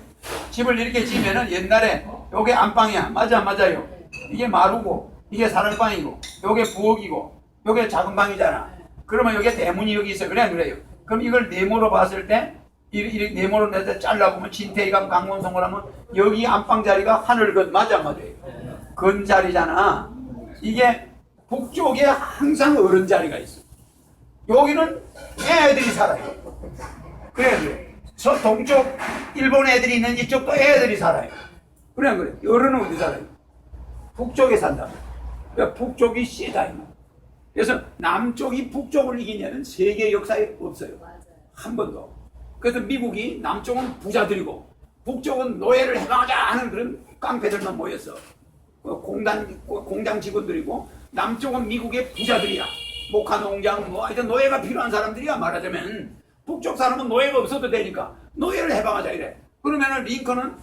집을 이렇게 지으면은 옛날에 요게 안방이야. 맞아, 맞아요. 이게 마루고, 이게 사랑방이고, 요게 부엌이고, 요게 작은 방이잖아. 그러면 요게 대문이 여기 있어. 그래요. 그럼 이걸 네모로 봤을 때, 이 네모로 내서 잘라보면 진태이감 강원성을 하면 여기 안방 자리가 하늘 건 맞아, 맞아요. 건 자리잖아. 이게 북쪽에 항상 어른 자리가 있어. 여기는 애들이 살아요. 그래. 동쪽 일본 애들이 있는 이쪽도 애들이 살아요. 그래. 어른은 어디 살아요? 북쪽에 산다. 그러니까 북쪽이 세다. 그래서 남쪽이 북쪽을 이기냐는 세계 역사에 없어요. 한 번도. 그래서 미국이 남쪽은 부자들이고 북쪽은 노예를 해방하자 하는 그런 깡패들만 모였어. 공장 직원들이고 남쪽은 미국의 부자들이야. 목화농장 뭐 하여튼 노예가 필요한 사람들이야. 말하자면 북쪽 사람은 노예가 없어도 되니까 노예를 해방하자 이래. 그러면은 링컨은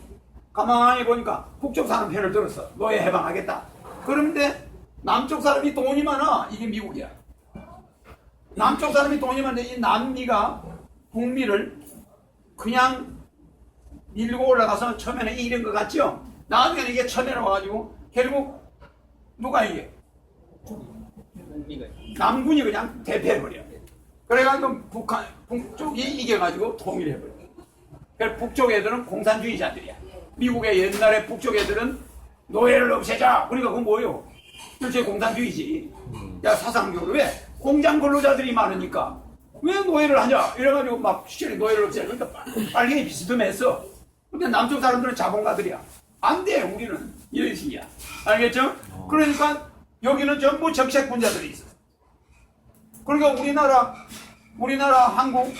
가만히 보니까 북쪽 사람 편을 들었어. 노예 해방하겠다. 그런데 남쪽 사람이 돈이 많아. 이게 미국이야. 남쪽 사람이 돈이 많은데 이 남미가 북미를 그냥 밀고 올라가서 처음에는 이긴 것 같죠? 나중에는 이게 쳐내려 와가지고 결국 누가 이게? 남군이 그냥 대패해버려. 그래가지고 북쪽이 이겨가지고 통일해버려. 그래서 북쪽 애들은 공산주의자들이야. 미국의 옛날에 북쪽 애들은 노예를 없애자. 그러니까 그건 뭐예요? 실제 공산주의지. 야, 사상적으로 왜? 공장 근로자들이 많으니까 왜 노예를 하냐? 이래가지고 막 시절에 노예를 없애자. 그러니까 빨갱이 비스듬했어. 근데 남쪽 사람들은 자본가들이야. 안 돼, 우리는. 이런 식이야. 알겠죠? 그러니까 여기는 전부 적색분자들이 있어. 그러니까 우리나라, 한국,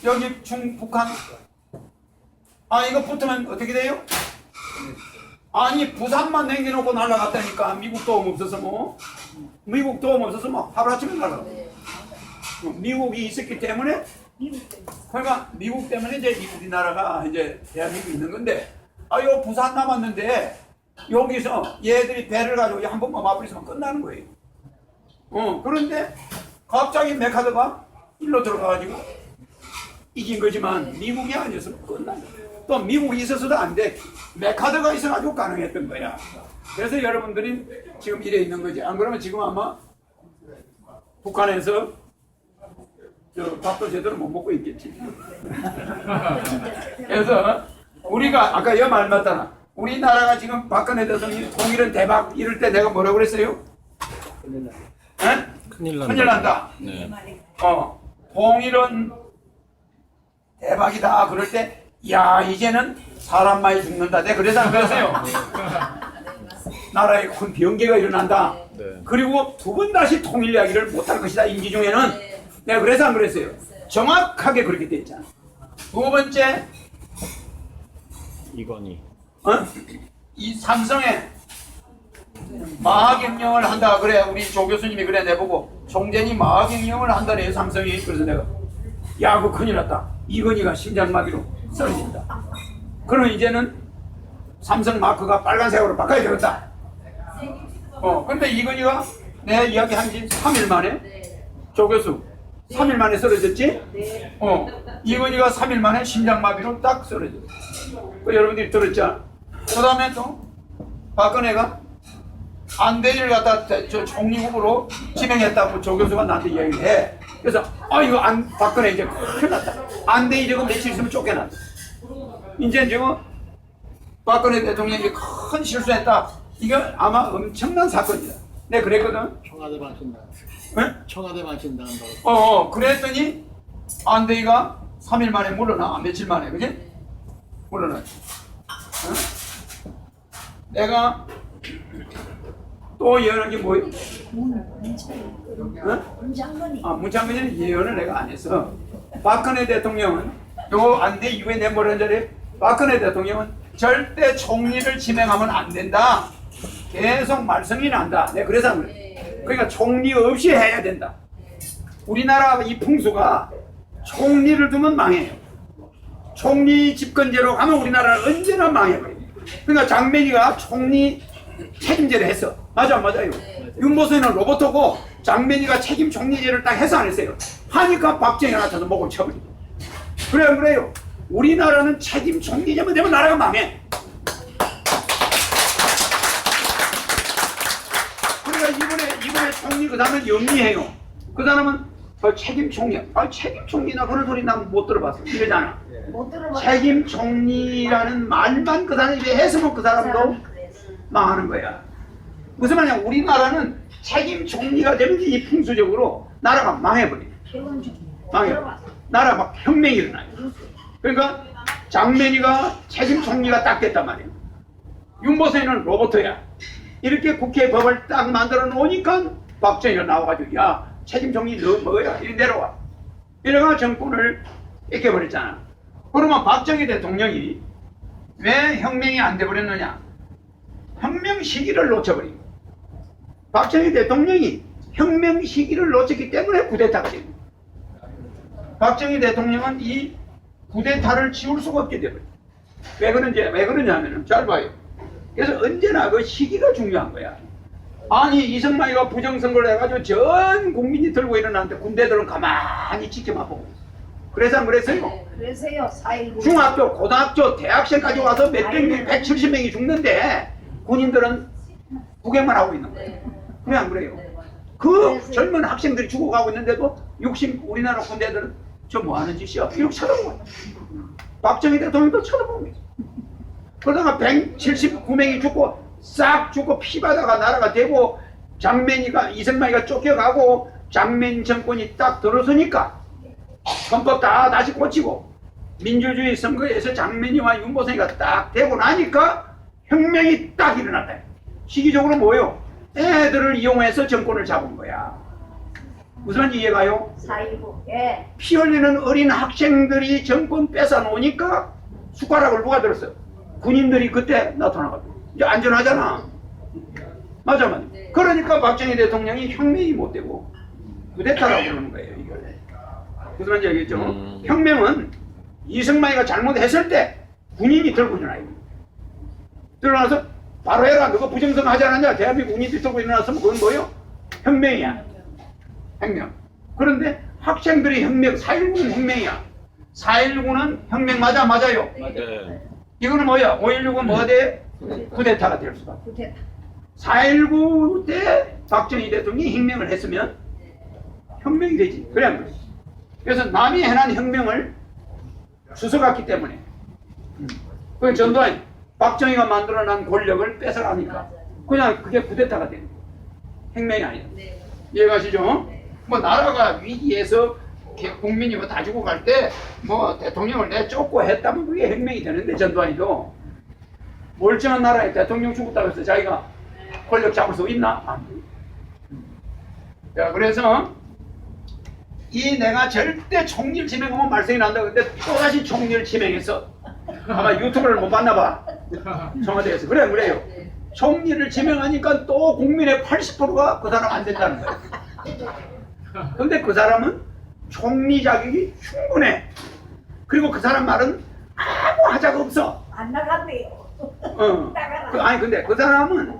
여기 북한. 아, 이거 붙으면 어떻게 돼요? 아니, 부산만 남겨놓고 날아갔다니까. 미국 도움 없어서 뭐. 미국 도움 없어서 뭐 하루아침에 날아가. 미국이 있었기 때문에. 그러니까 미국 때문에 이제 우리나라가 이제 대한민국이 있는 건데, 아, 요 부산 남았는데, 여기서 얘들이 배를 가지고 한 번만 맞부리면 끝나는 거예요. 그런데 갑자기 메카드가 일로 들어가가지고 이긴 거지만 미국이 아니었으면 끝나요. 또 미국이 있어서도 안 돼. 메카드가 있어가지고 가능했던 거야. 그래서 여러분들이 지금 이래 있는 거지. 안 그러면 지금 아마 북한에서 밥도 제대로 못 먹고 있겠지. 그래서 우리가 아까 여 말 맞잖아. 우리나라가 지금 박근혜 대통령이 통일은 대박 이럴 때 내가 뭐라고 그랬어요? 큰일 난다. 큰일 난다. 네. 통일은 대박이다. 그럴 때, 야, 이제는 사람 많이 죽는다. 내가 그래서 안 그랬어요. 나라에 큰 변개가 일어난다. 네. 그리고 두 번 다시 통일 이야기를 못할 것이다. 임기 중에는. 내가 그래서 안 그랬어요. 정확하게 그렇게 돼 있잖아. 두 번째, 이건희. 이 삼성에 마하경영을 한다. 그래, 우리 조 교수님이 그래 내보고 총재니 마하경영을 한다네. 삼성이. 그래서 내가 야, 그거 큰일 났다. 이건희가 심장마비로 쓰러진다. 그러면 이제는 삼성 마크가 빨간색으로 바꿔야 되겠다. 근데 이건희가 내 이야기 한 지 3일 만에 조 교수 3일 만에 쓰러졌지? 이건희가 3일 만에 심장마비로 딱 쓰러졌어. 여러분들이 들었죠? 그 다음에 또 박근혜가 안대희를 갖다 저 총리 후보로 지명했다고 조 교수가 나한테 이야기를 해. 그래서 이거 박근혜 이제 큰일 났다. 안대희 저거 며칠 있으면 쫓겨났다. 이제 저거 박근혜 대통령이 큰 실수했다. 이거 아마 엄청난 사건이다. 내가 그랬거든. 청와대 방신다. 네? 청와대 방신다는 그랬더니 안대희가 3일 만에 물러나. 며칠 만에, 그지? 물러나. 내가 또 예언한 게 뭐예요? 문장관이. 문창근이 예언을 내가 안 했어. 박근혜 대통령은 요 안대 이후에 내 뭐라는 자리? 박근혜 대통령은 절대 총리를 지명하면 안 된다. 계속 말썽이 난다. 내가 그래서 안 그래. 그러니까 총리 없이 해야 된다. 우리나라 이 풍수가 총리를 두면 망해요. 총리 집권제로 가면 우리나라는 언제나 망해버려요. 그러니까 장면이가 총리 책임제를 했어. 맞아, 맞아요. 윤보선은 로봇하고 장면이가 책임 총리제를 딱 해서 안 했어요. 하니까 박정희가 나타나서 목을 쳐버리고. 그래요, 그래요. 우리나라는 책임 총리제만 되면 나라가 망해. 그러니까 이번에 총리 그 다음에 영리해요. 그 사람은 책임 총리. 책임 총리나 그런 소리 난 못 들어봤어. 이러잖아. 못 들어봐. 책임 총리라는 말만 그 사람이 했으면 그 사람도 그래서. 망하는 거야. 무슨 말이냐? 우리나라는 책임 총리가 되면 이 풍수적으로 나라가 망해버려. 최근 중. 망해. 나라 막 혁명이 일어나요. 그러니까 장면이가 책임 총리가 딱 됐단 말이야. 윤보선이는 로버트야. 이렇게 국회 법을 딱 만들어 놓으니까 박정희가 나와가지고 야 책임 총리 너 뭐야? 이리 내려와. 이래가 정권을 뺏겨버렸잖아. 그러면 박정희 대통령이 왜 혁명이 안 돼버렸느냐? 혁명 시기를 놓쳐버린 거야. 박정희 대통령이 혁명 시기를 놓쳤기 때문에 쿠데타가 된 거야. 박정희 대통령은 이 쿠데타를 지울 수가 없게 돼버려. 왜 그러냐면은 잘 봐요. 그래서 언제나 그 시기가 중요한 거야. 아니 이승만이가 부정선거를 해가지고 전 국민이 들고 일어났는데 군대들은 가만히 지켜만 보고 있어. 그래서 안 그랬어요? 그래서요 4.19. 중학교, 고등학교, 대학생까지 와서 몇백 명, 170명이 죽는데 군인들은 구경만 하고 있는 거예요. 그래 안 그래요? 그 젊은 학생들이 죽어가고 있는데도 우리나라 군대들은 저 뭐 하는 짓이야? 이렇게 쳐다보고 있어요. 박정희 대통령도 쳐다보고 있어요. 그러다가 179명이 죽고 싹 죽고 피바다가 나라가 되고 이승만이가 쫓겨가고 장면 정권이 딱 들어서니까 헌법 다 다시 고치고 민주주의 선거에서 장면이와 윤보선이가 딱 되고 나니까 혁명이 딱 일어났다. 시기적으로 뭐요? 애들을 이용해서 정권을 잡은 거야. 무슨 말인지 이해가요? 4.19. 예. 피 흘리는 어린 학생들이 정권 뺏어 놓으니까 숟가락을 누가 들었어요? 군인들이 그때 나타나가지고 이제 안전하잖아. 맞아. 그러니까 박정희 대통령이 혁명이 못 되고 쿠데타라고 그러는 거예요. 이걸. 무슨 말인지 알겠죠? 혁명은 이승만이가 잘못했을 때 군인이 들고 일어나요. 들어나서 바로 해라. 그거 부정선거 하지 않았냐? 대한민국 군인들이 들고 일어났으면 그건 뭐예요? 혁명이야. 혁명. 그런데 학생들이 혁명, 4.19는 혁명이야. 4.19는 혁명 맞아요? 네. 이거는 뭐야? 5.16은 뭐 돼? 쿠데타가 될 수가. 쿠데타. 4.19 때 박정희 대통령이 혁명을 했으면 혁명이 되지. 그래 안 그래? 그래서 남이 해난 혁명을 주워갔기 때문에 그 전두환 박정희가 만들어낸 권력을 뺏어가니까 그냥 그게 쿠데타가 되는 거예요. 혁명이 아니야. 이해가시죠? 뭐 나라가 위기에서 국민이 뭐 다 죽어갈 때 뭐 대통령을 내쫓고 했다면 그게 혁명이 되는데 전두환이도 멀쩡한 나라에 대통령 죽었다고 해서 자기가 권력 잡을 수 있나? 안 돼. 자, 그래서 내가 절대 총리를 지명하면 말썽이 난다. 근데 또다시 총리를 지명했어. 아마 유튜브를 못 봤나 봐. 청와대에서. 그래요. 총리를 지명하니까 또 국민의 80%가 그 사람 안 된다는 거야. 근데 그 사람은 총리 자격이 충분해. 그리고 그 사람 말은 아무 하자가 없어. 안 나간대요. 나가라. 아니 근데 그 사람은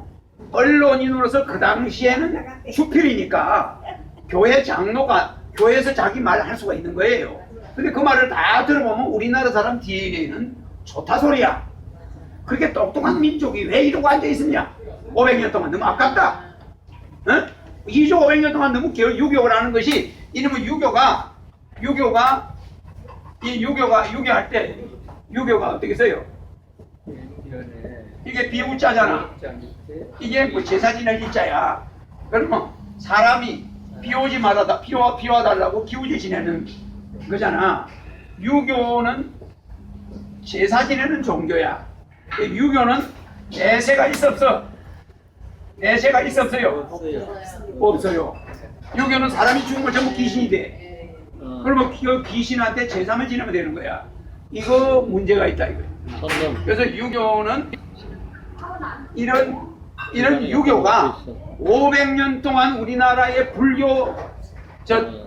언론인으로서 그 당시에는 주필이니까 교회 장로가 교회에서 자기 말 할 수가 있는 거예요. 근데 그 말을 다 들어보면 우리나라 사람 DNA는 좋다 소리야. 그렇게 똑똑한 민족이 왜 이러고 앉아있었냐? 500년 동안 너무 아깝다. 어? 2조 500년 동안 너무 유교를 하는 것이 이러면 유교가 유교할 때 유교가 어떻게 써요? 이게 비우자잖아. 이게 뭐 제사 지낼 일자야. 그러면 사람이 비오지 말아다 비워달라고 기우제 지내는 거잖아. 유교는 제사 지내는 종교야. 유교는 내세가 있어 없어? 내세가 있어 없어요? 없어요. 유교는 사람이 죽으면 전부 귀신이 돼. 그러면 그 귀신한테 제사만 지내면 되는 거야. 이거 문제가 있다 이거예요. 그래서 유교는 이런 유교가 500년 동안 우리나라의 불교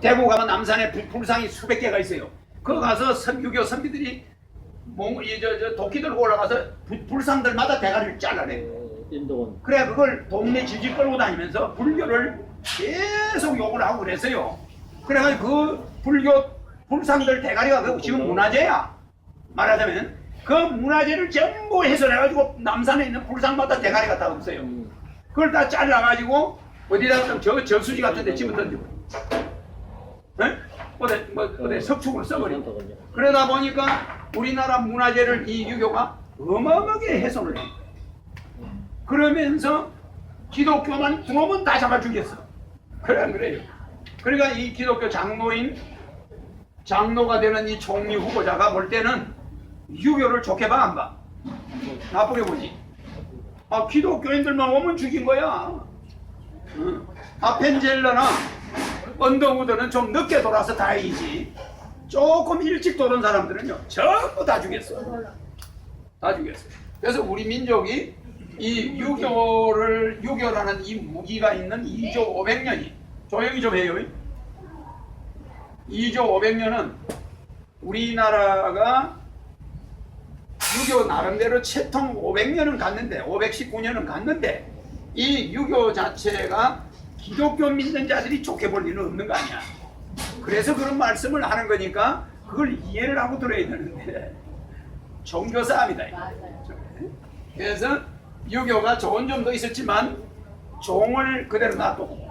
대구 가면 남산에 불상이 수백 개가 있어요. 그거 가서 유교 선비들이 도끼 들고 올라가서 불상들마다 대가리를 잘라내요. 그래 그걸 동네 질질 끌고 다니면서 불교를 계속 욕을 하고 그랬어요. 그래가지고 그 불교 불상들 대가리가 지금 문화재야. 말하자면 그 문화재를 전부 해설해가지고 남산에 있는 불상마다 대가리 갖다 없어요. 그걸 다 잘라가지고 어디다가 저수지 같은 데 집어 던지고 어디 석축으로 써버리고 그러다 보니까 우리나라 문화재를 이 유교가 어마어마하게 훼손을 해요. 그러면서 기독교만 들어오면 다 잡아 죽였어. 그래 안 그래요? 그러니까 이 기독교 장로가 되는 이 총리 후보자가 볼 때는 유교를 좋게 봐 안 봐? 나쁘게 보지. 아 기독교인들만 오면 죽인 거야. 아펜젤러나 언더우드는 좀 늦게 돌아서 다행이지. 조금 일찍 돌은 사람들은요 전부 다 죽였어. 다 죽였어. 그래서 우리 민족이 이 유교라는 이 무기가 있는 2조 500년이 조용히 좀 해요. 2조 500년은 우리나라가 유교 나름대로 채통 500년은 갔는데 519년은 갔는데 이 유교 자체가 기독교 믿는 자들이 좋게 볼 리는 없는 거 아니야. 그래서 그런 말씀을 하는 거니까 그걸 이해를 하고 들어야 되는데 종교 싸움이다. 그래서 유교가 좋은 점도 있었지만 종을 그대로 놔두고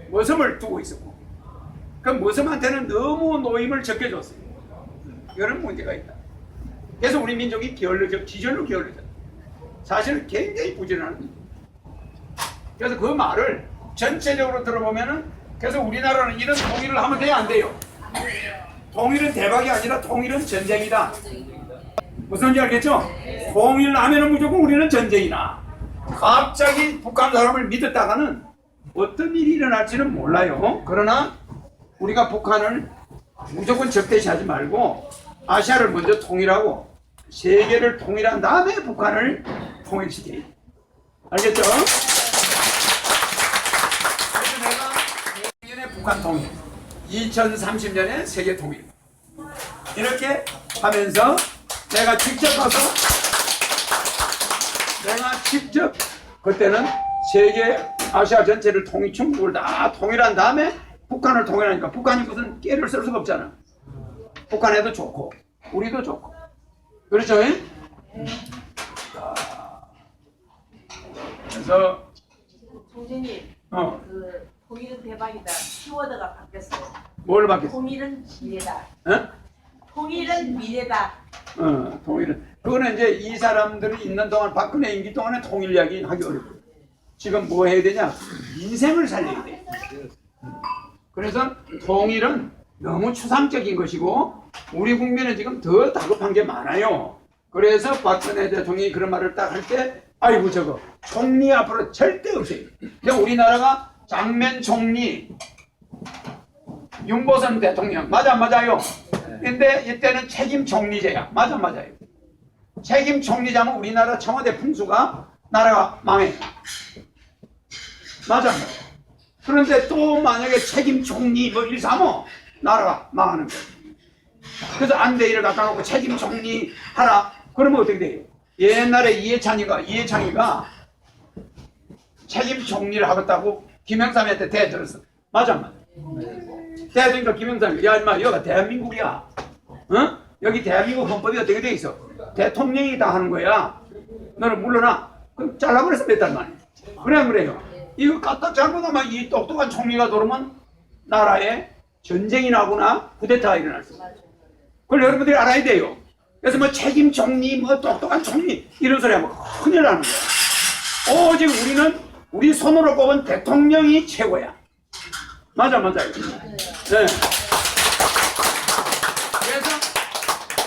머슴을 두고 있었고 그 머슴한테는 너무 노임을 적게줬어요. 이런 문제가 있다. 그래서 우리 민족이 기절로 게을러져. 사실은 굉장히 부지런한 민족. 그래서 그 말을 전체적으로 들어보면은 그래서 우리나라는 이런 통일을 하면 돼야 안 돼요. 통일은 대박이 아니라 통일은 전쟁이다. 무슨 말인지 알겠죠? 통일 하면은 무조건 우리는 전쟁이나. 갑자기 북한 사람을 믿었다가는 어떤 일이 일어날지는 몰라요. 그러나 우리가 북한을 무조건 적대시하지 말고 아시아를 먼저 통일하고 세계를 통일한 다음에 북한을 통일시켜야 돼. 알겠죠? 그래서 내가 내년에 북한 통일, 2030년에 세계 통일 이렇게 하면서 내가 직접 그때는 세계 아시아 전체를 중국을 다 통일한 다음에 북한을 통일하니까 북한이 무슨 깨를 쓸 수가 없잖아. 북한에도 좋고 우리도 좋고 그렇죠? 그래서 총재님, 그 통일은 대박이다. 키워드가 바뀌었어요. 뭘 바뀌었어? 통일은 미래다. 어? 통일은 미래다. 통일은 그거는 이제 이 사람들이 있는 동안 박근혜 임기 동안에 통일 이야기 하기 어렵고 지금 뭐 해야 되냐? 인생을 살려야 돼. 그래서 통일은 너무 추상적인 것이고 우리 국민은 지금 더 다급한 게 많아요. 그래서 박근혜 대통령이 그런 말을 딱 할 때 아이고 저거 총리 앞으로 절대 없어요. 그냥 우리나라가 장면 총리 윤보선 대통령 맞아요. 근데 이때는 책임 총리제야. 맞아요. 책임 총리자면 우리나라 청와대 풍수가 나라가 망해. 맞아. 그런데 또 만약에 책임 총리 뭐 1, 3호 나라가 망하는 거야. 그래서 안대희를 갖다 놓고 책임 총리 하라. 그러면 어떻게 돼요? 옛날에 이해창이가 책임 총리를 하겠다고 김영삼한테 대들었어. 맞아. 대들니까 김영삼이 야 인마 여기가 대한민국이야. 여기 대한민국 헌법이 어떻게 돼 있어? 대통령이 다 하는 거야. 너는 물러나. 그럼 잘라버렸어 몇 달 만에. 그래 안 그래요? 이거 까딱 잘못하면 이 똑똑한 총리가 들어오면 나라에 전쟁이 나거나 쿠데타가 일어날 수 있어요. 그걸 여러분들이 알아야 돼요. 그래서 뭐 책임 총리, 뭐 똑똑한 총리 이런 소리 하면 큰일 나는 거야. 오직 우리는 우리 손으로 꼽은 대통령이 최고야. 맞아요. 네. 그래서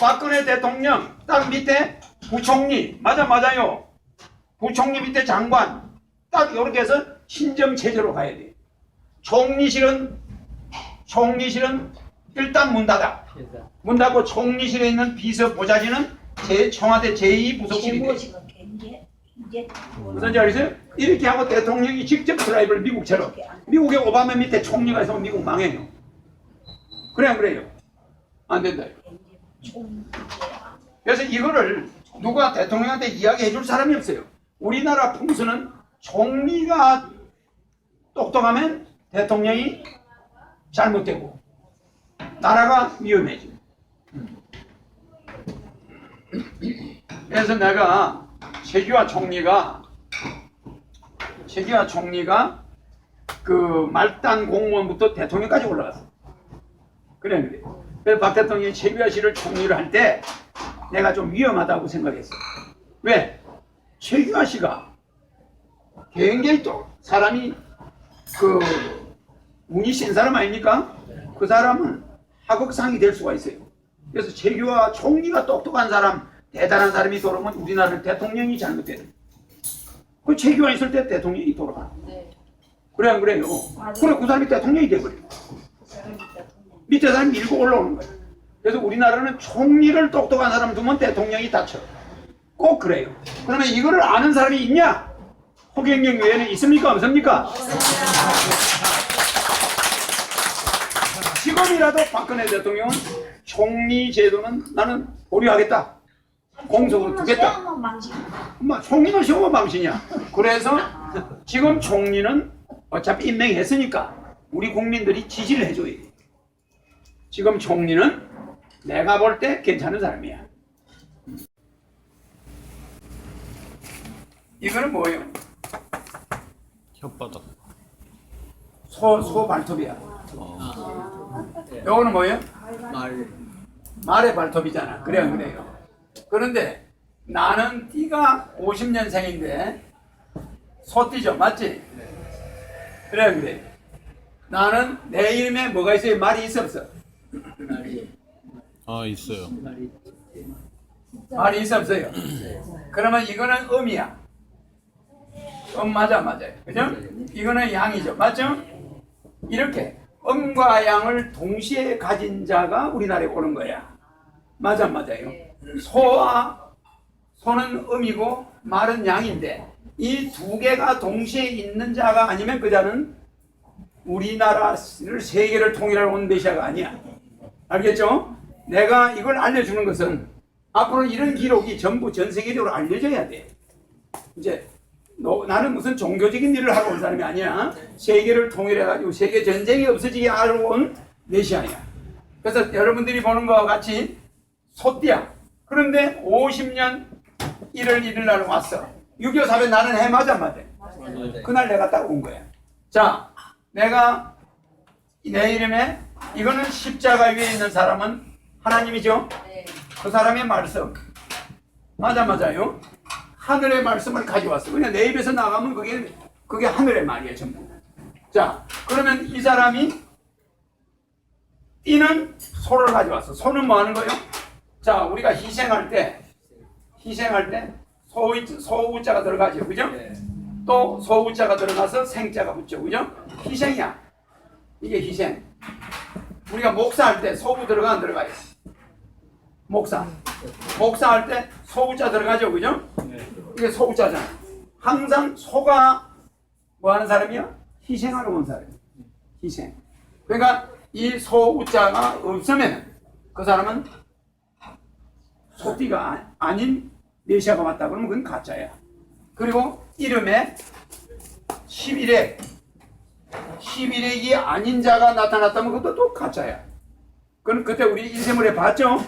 박근혜 대통령 딱 밑에 부총리, 맞아요. 부총리 밑에 장관 딱 이렇게 해서 신정체제로 가야 돼. 총리실은 일단 문 닫아. 문 닫고 총리실에 있는 비서 보좌진은 청와대 제2부속실이 돼. 무슨 지 알겠어요? 이렇게 하고 대통령이 직접 드라이브를 미국처럼. 미국에 오바마 밑에 총리가 있으면 미국 망해요. 그래 안 그래요? 안 된다. 그래서 이거를 누가 대통령한테 이야기해 줄 사람이 없어요. 우리나라 풍수는 총리가 똑똑하면 대통령이 잘못되고 나라가 위험해지고 그래서 내가 최규하 총리가 그 말단 공무원부터 대통령까지 올라갔어. 그래. 그래서 박 대통령이 최규하 씨를 총리를 할 때 내가 좀 위험하다고 생각했어. 왜? 최규하 씨가 굉장히 또 사람이 그 운이 센 사람 아닙니까? 그 사람은 하극상이 될 수가 있어요. 그래서 최규하 총리가 똑똑한 사람, 대단한 사람이 돌아오면 우리나라는 대통령이 잘못돼요. 그 최규하 있을 때 대통령이 돌아가. 그래 안 그래요? 그래 그 사람이 대통령이 돼버려요. 밑에 사람이 밀고 올라오는 거예요. 그래서 우리나라는 총리를 똑똑한 사람 두면 대통령이 다쳐. 꼭 그래요. 그러면 이거를 아는 사람이 있냐? 허경영 외에는 있습니까? 없습니까? 지금이라도 박근혜 대통령은 총리 제도는 나는 보류하겠다. 공석으로 두겠다. 엄마 총리는 시험은 망신이야. 그래서 지금 총리는 어차피 임명했으니까 우리 국민들이 지지를 해줘야 돼. 지금 총리는 내가 볼 때 괜찮은 사람이야. 이거는 뭐예요? 혓바닥. 소 발톱이야. 요거는 뭐예요? 말의 발톱이잖아. 그래 안 그래요? 그런데 나는 띠가 50년생인데 소띠죠, 맞지? 그래 안 그래? 나는 내 이름에 뭐가 있어요? 말이 있어 없어? 아, 있어요. 말이 있어 없어요? 그러면 이거는 음이야. 맞아요. 그죠? 이거는 양이죠. 맞죠? 이렇게 음과 양을 동시에 가진 자가 우리나라에 오는 거야. 맞아요. 소는 음이고 말은 양인데 이 두 개가 동시에 있는 자가 아니면 그 자는 우리나라를 세계를 통일할 온 메시아가 아니야. 알겠죠? 내가 이걸 알려주는 것은 앞으로 이런 기록이 전부 전 세계적으로 알려져야 돼. 이제 나는 무슨 종교적인 일을 하러 온 사람이 아니야. 세계를 통일해가지고 세계 전쟁이 없어지게 하러 온 메시아야. 그래서 여러분들이 보는 것과 같이 소띠야. 그런데 50년 1월 1일 날 왔어. 6.25 사변 나는 해 맞아. 그날 내가 딱 온 거야. 자, 내가 내 이름에 이거는 십자가 위에 있는 사람은 하나님이죠. 그 사람의 말씀. 맞아요. 하늘의 말씀을 가져왔어. 그냥 내 입에서 나가면 그게 하늘의 말이에요, 전부. 자, 그러면 이 사람이 띠는 소를 가져왔어. 소는 뭐 하는 거예요? 자, 우리가 희생할 때 소우자가 들어가죠, 그죠? 또 소우자가 들어가서 생자가 붙죠, 그죠? 희생이야. 이게 희생. 우리가 목사할 때 소우 들어가 안 들어가요? 목사할 때 소우자 들어가죠, 그죠? 이게 소우자잖아. 항상 소가 뭐 하는 사람이야? 희생하러 온 사람이야. 희생. 그러니까 이 소우자가 없으면 그 사람은 소띠가 아닌 메시아가 왔다 그러면 그건 가짜야. 그리고 이름에 11액이 아닌 자가 나타났다면 그것도 또 가짜야. 그건 그때 우리 인쇄물에 봤죠?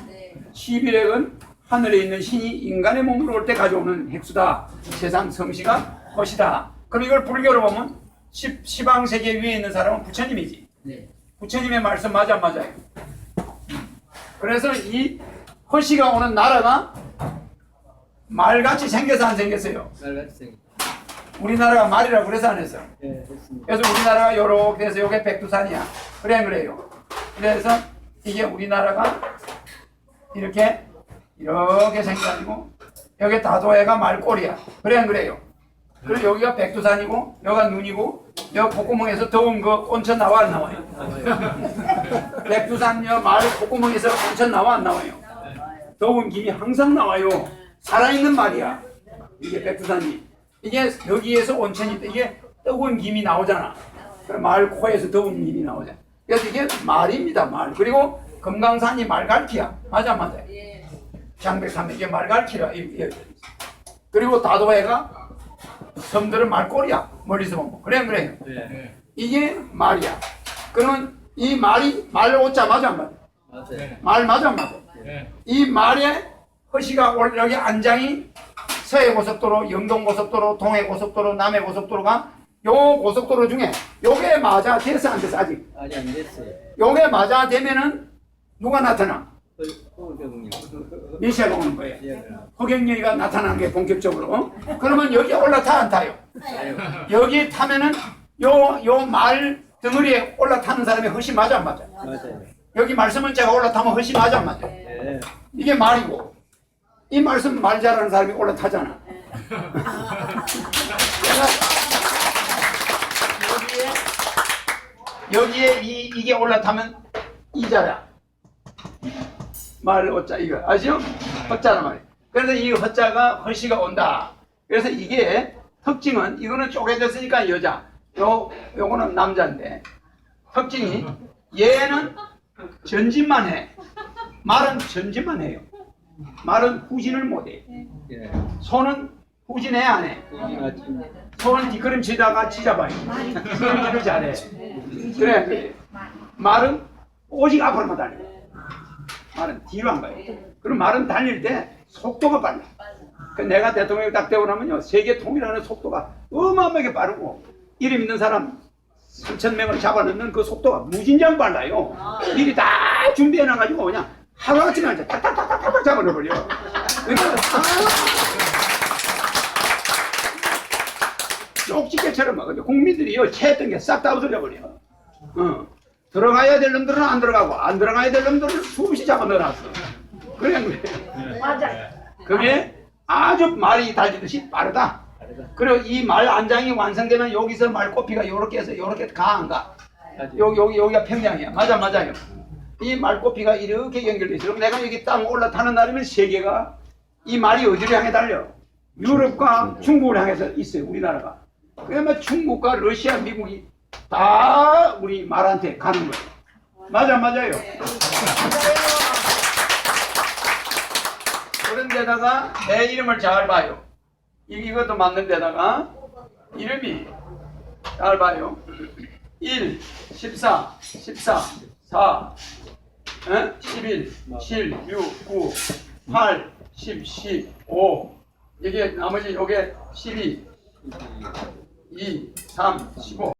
11액은 하늘에 있는 신이 인간의 몸으로 올 때 가져오는 핵수다. 세상 성씨가 헛이다. 그럼 이걸 불교로 보면 시방세계 위에 있는 사람은 부처님이지. 부처님의 말씀 맞아요. 그래서 이 헛이가 오는 나라가 말같이 생겨서 안 생겼어요. 우리나라가 말이라고 그래서 안 했어. 그래서 우리나라가 요렇게 해서 요게 백두산이야. 그래요. 그래서 이게 우리나라가 이렇게 생겨가지고 여기 다도해가 말꼬리야. 그래요. 그리고 여기가 백두산이고 여기가 눈이고 여기 콧구멍에서 더운 거 온천 나와 안 나와요? 백두산 말 콧구멍에서 온천 나와 안 나와요? 더운 김이 항상 나와요. 살아있는 말이야. 이게 백두산이. 이게 여기에서 온천이 이게 뜨거운 김이 나오잖아. 그럼 말 코에서 더운 김이 나오잖아. 그래서 이게 말입니다. 말. 그리고 금강산이 말갈퀴야. 맞아요. 장백산이 이게 말갈퀴라. 그리고 다도해가 섬들은 말꼬리야. 멀리서 보면. 그래요. 이게 말이야. 그러면 이 말이 말 오자 맞아. 말 맞아. 이 말에 허시가 여기 안장이 서해고속도로, 영동고속도로, 동해고속도로, 남해고속도로가 요 고속도로 중에 요게 맞아 돼서 안 돼서 아직 아직 안 됐어요. 요게 맞아 되면은 누가 나타나? 허경영. 미세가 오는 거예요. 예. 허경영이가 나타나는 게 본격적으로. 그러면 여기 올라타 안 타요? 여기 타면은 요 말 덩어리에 올라타는 사람이 허시 맞아 안 맞아? 맞아요. 여기 말씀은 제가 올라타면 허시 맞아 안 맞아? 예. 이게 말이고 이 말씀 말 잘하는 사람이 올라타잖아. 여기에 이게 올라타면 이자야. 말 어짜 이거 아시죠? 허자란 말이에요. 그래서 이 허자가 허시가 온다. 그래서 이게 특징은 이거는 쪼개졌으니까 여자, 요거는 남자인데 특징이 얘는 전진만 해. 말은 전진만 해요. 말은 후진을 못 해. 예. 손은 후진해 안 해. 맞지. 손은 뒷걸음 치다가 치잡아요. 뒷걸음질을 잘해. 그래. 말은 오직 앞으로만 달려. 말은 뒤로 안 가요. 그럼 말은 달릴 때 속도가 빨라. 그 내가 대통령이 딱 되고 나면요, 세계 통일하는 속도가 어마어마하게 빠르고, 이름 있는 사람 3,000명을 잡아넣는 그 속도가 무진장 빨라요. 미리 다 준비해놔가지고 그냥 하루아침에 앉아 탁탁탁탁탁 잡아넣어버려. 그러니까 쪽집게처럼 막 국민들이요 체했던 게 싹 다 없어져 버려. 들어가야 될 놈들은 안 들어가고 안 들어가야 될 놈들은 수없이 잡아 넣어놨어. 그래 그래. 맞아. 그게 아주 말이 달리듯이 빠르다. 그리고 이 말 안장이 완성되면 여기서 말꼬피가 요렇게 해서 요렇게 가 안 가? 여기가 평양이야. 맞아요. 이 말꼬피가 이렇게 연결돼 있어. 그럼 내가 여기 땅 올라타는 날이면 세계가 이 말이 어디를 향해 달려? 유럽과 중국을 향해서 있어요. 우리나라가. 그러면 중국과 러시아, 미국이 다 우리 말한테 가는 거예요. 맞아요. 그런 데다가 내 이름을 잘 봐요. 이것도 맞는 데다가 이름이 잘 봐요. 1, 14, 4, 11, 7, 6, 9, 8, 10, 15 이게 나머지 요게 12, 2, 3, 15